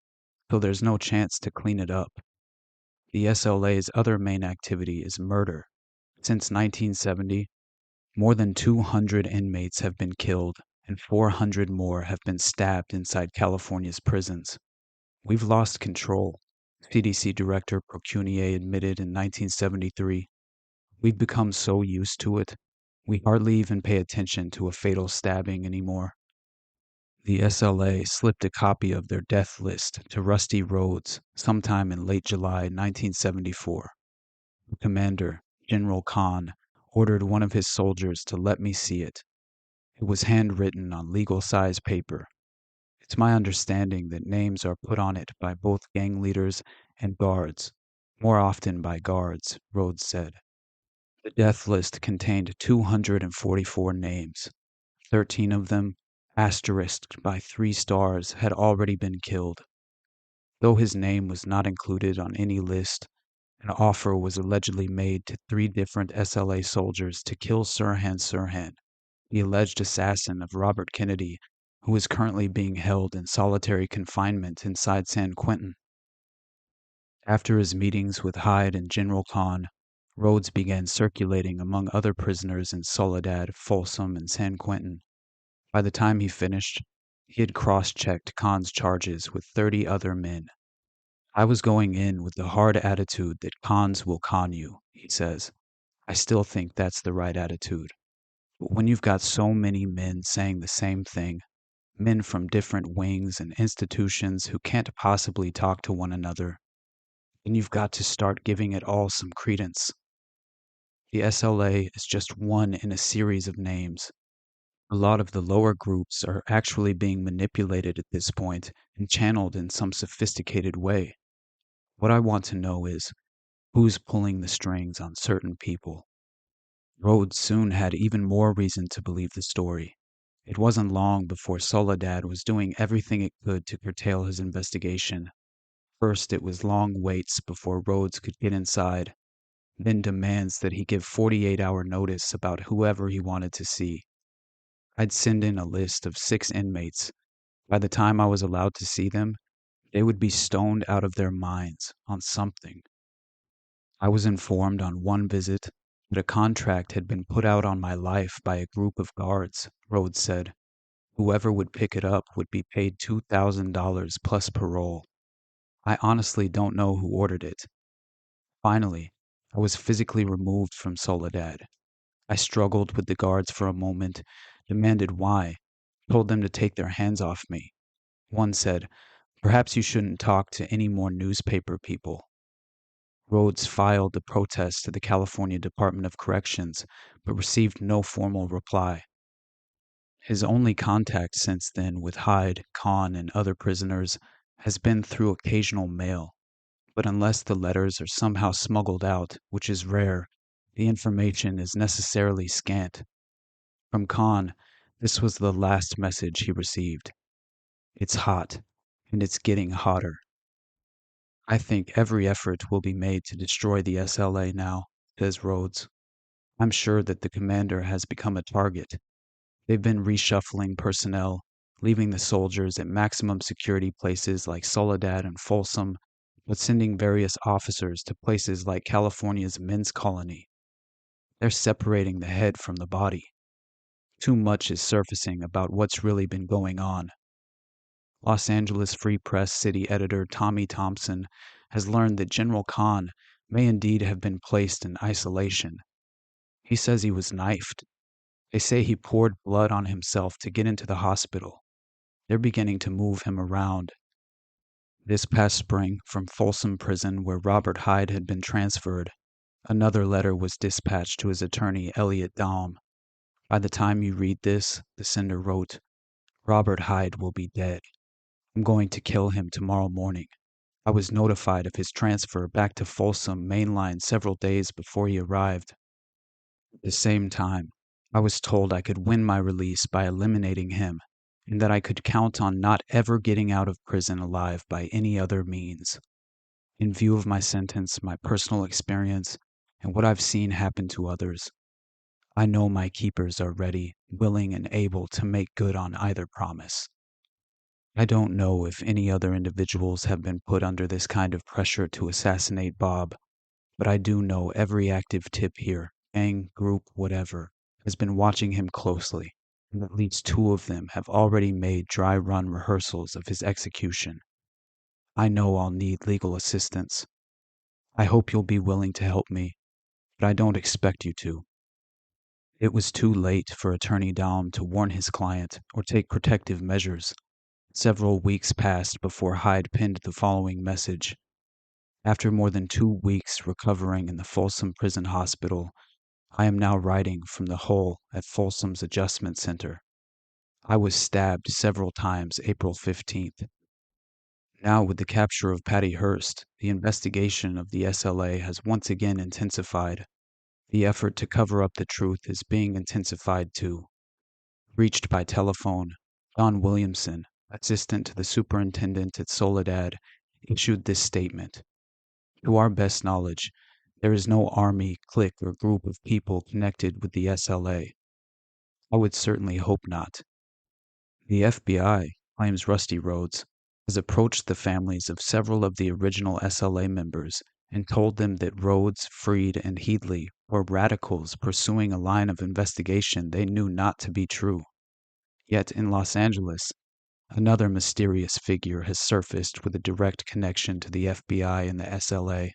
A: so there's no chance to clean it up. The SLA's other main activity is murder. Since 1970, more than 200 inmates have been killed, and 400 more have been stabbed inside California's prisons. We've lost control, CDC Director Procunier admitted in 1973. We've become so used to it, we hardly even pay attention to a fatal stabbing anymore. The SLA slipped a copy of their death list to Rusty Rhodes sometime in late July 1974. The commander, General Kahn, ordered one of his soldiers to let me see it. It was handwritten on legal-size paper. It's my understanding that names are put on it by both gang leaders and guards, more often by guards, Rhodes said. The death list contained 244 names. 13 of them, asterisked by 3 stars, had already been killed. Though his name was not included on any list, an offer was allegedly made to 3 different SLA soldiers to kill Sirhan Sirhan, the alleged assassin of Robert Kennedy, who is currently being held in solitary confinement inside San Quentin. After his meetings with Hyde and General Kahn, Rhodes began circulating among other prisoners in Soledad, Folsom, and San Quentin. By the time he finished, he had cross-checked Kahn's charges with 30 other men. I was going in with the hard attitude that cons will con you, he says. I still think that's the right attitude. But when you've got so many men saying the same thing, men from different wings and institutions who can't possibly talk to one another, then you've got to start giving it all some credence. The SLA is just one in a series of names. A lot of the lower groups are actually being manipulated at this point and channeled in some sophisticated way. What I want to know is, who's pulling the strings on certain people? Rhodes soon had even more reason to believe the story. It wasn't long before Soledad was doing everything it could to curtail his investigation. First, it was long waits before Rhodes could get inside, then demands that he give 48-hour notice about whoever he wanted to see. I'd send in a list of 6 inmates. By the time I was allowed to see them, they would be stoned out of their minds on something. I was informed on one visit that a contract had been put out on my life by a group of guards Rhodes said. Whoever would pick it up would be paid $2,000 plus parole. I honestly don't know who ordered it. Finally, I was physically removed from Soledad. I struggled with the guards for a moment, demanded why, told them to take their hands off me. One said, "Perhaps you shouldn't talk to any more newspaper people." Rhodes filed the protest to the California Department of Corrections, but received no formal reply. His only contact since then with Hyde, Kahn, and other prisoners has been through occasional mail, but unless the letters are somehow smuggled out, which is rare, the information is necessarily scant. From Kahn, this was the last message he received. "It's hot, and it's getting hotter." "I think every effort will be made to destroy the SLA now," says Rhodes. "I'm sure that the commander has become a target. They've been reshuffling personnel, leaving the soldiers at maximum security places like Soledad and Folsom, but sending various officers to places like California's men's colony. They're separating the head from the body. Too much is surfacing about what's really been going on." Los Angeles Free Press city editor Tommy Thompson has learned that General Kahn may indeed have been placed in isolation. He says he was knifed. They say he poured blood on himself to get into the hospital. They're beginning to move him around. This past spring, from Folsom Prison, where Robert Hyde had been transferred, another letter was dispatched to his attorney, Elliot Daum. "By the time you read this," the sender wrote, "Robert Hyde will be dead. I'm going to kill him tomorrow morning. I was notified of his transfer back to Folsom Main Line several days before he arrived. At the same time, I was told I could win my release by eliminating him, and that I could count on not ever getting out of prison alive by any other means. In view of my sentence, my personal experience, and what I've seen happen to others, I know my keepers are ready, willing, and able to make good on either promise. I don't know if any other individuals have been put under this kind of pressure to assassinate Bob, but I do know every active tip here, gang, group, whatever, has been watching him closely, and at least two of them have already made dry run rehearsals of his execution. I know I'll need legal assistance. I hope you'll be willing to help me, but I don't expect you to." It was too late for Attorney Daum to warn his client or take protective measures. Several weeks passed before Hyde penned the following message. "After more than 2 weeks recovering in the Folsom Prison Hospital, I am now writing from the hole at Folsom's Adjustment Center. I was stabbed several times April 15th. Now, with the capture of Patty Hearst, the investigation of the SLA has once again intensified. The effort to cover up the truth is being intensified too. Reached by telephone, Don Williamson, assistant to the superintendent at Soledad, issued this statement. To our best knowledge, there is no army, clique, or group of people connected with the SLA. I would certainly hope not. The FBI, claims Rusty Rhodes, has approached the families of several of the original SLA members and told them that Rhodes, Freed, and Headley were radicals pursuing a line of investigation they knew not to be true. Yet in Los Angeles, another mysterious figure has surfaced with a direct connection to the FBI and the SLA.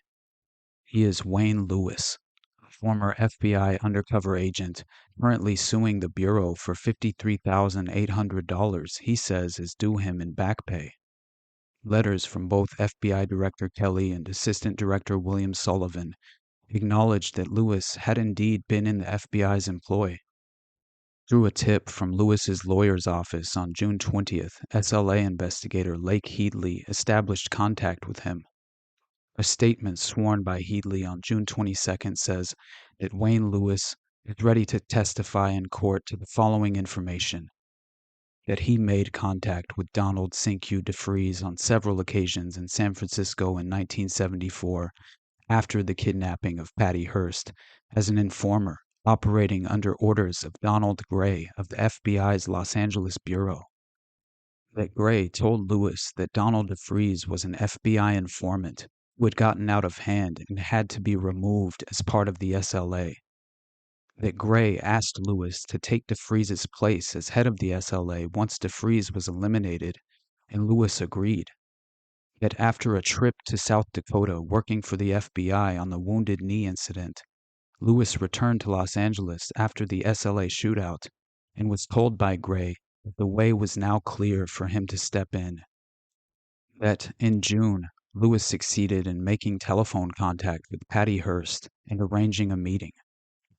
A: He is Wayne Lewis, a former FBI undercover agent currently suing the Bureau for $53,800 he says is due him in back pay. Letters from both FBI Director Kelly and Assistant Director William Sullivan acknowledged that Lewis had indeed been in the FBI's employ. Through a tip from Lewis's lawyer's office on June 20th, SLA investigator Lake Headley established contact with him. A statement sworn by Headley on June 22nd says that Wayne Lewis is ready to testify in court to the following information: that he made contact with Donald St. DeFries on several occasions in San Francisco in 1974 after the kidnapping of Patty Hearst as an informer operating under orders of Donald Gray of the FBI's Los Angeles Bureau. That Gray told Lewis that Donald DeFries was an FBI informant who had gotten out of hand and had to be removed as part of the SLA. that Gray asked Lewis to take DeFreeze's place as head of the SLA once DeFreeze was eliminated, and Lewis agreed. Yet after a trip to South Dakota working for the FBI on the Wounded Knee incident, Lewis returned to Los Angeles after the SLA shootout and was told by Gray that the way was now clear for him to step in. That in June, Lewis succeeded in making telephone contact with Patty Hearst and arranging a meeting.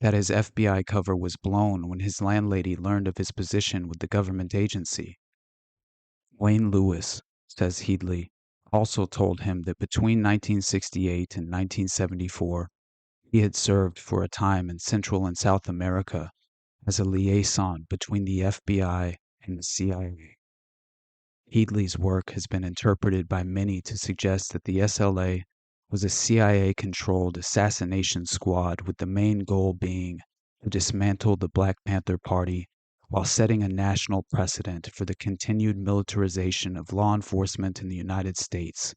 A: That his FBI cover was blown when his landlady learned of his position with the government agency. Wayne Lewis, says Headley, also told him that between 1968 and 1974, he had served for a time in Central and South America as a liaison between the FBI and the CIA. Headley's work has been interpreted by many to suggest that the SLA was a CIA-controlled assassination squad with the main goal being to dismantle the Black Panther Party while setting a national precedent for the continued militarization of law enforcement in the United States.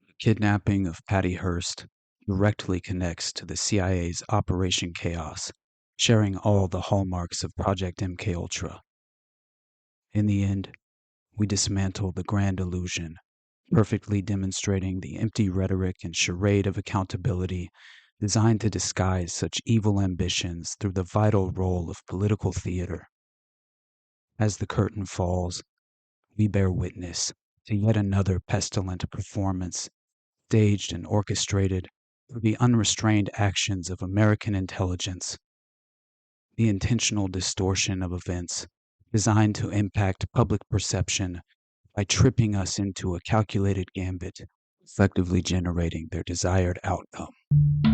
A: The kidnapping of Patty Hearst directly connects to the CIA's Operation Chaos, sharing all the hallmarks of Project MKUltra. In the end, we dismantle the grand illusion, perfectly demonstrating the empty rhetoric and charade of accountability designed to disguise such evil ambitions through the vital role of political theater. As the curtain falls, we bear witness to yet another pestilent performance, staged and orchestrated through the unrestrained actions of American intelligence. The intentional distortion of events designed to impact public perception by tripping us into a calculated gambit, effectively generating their desired outcome.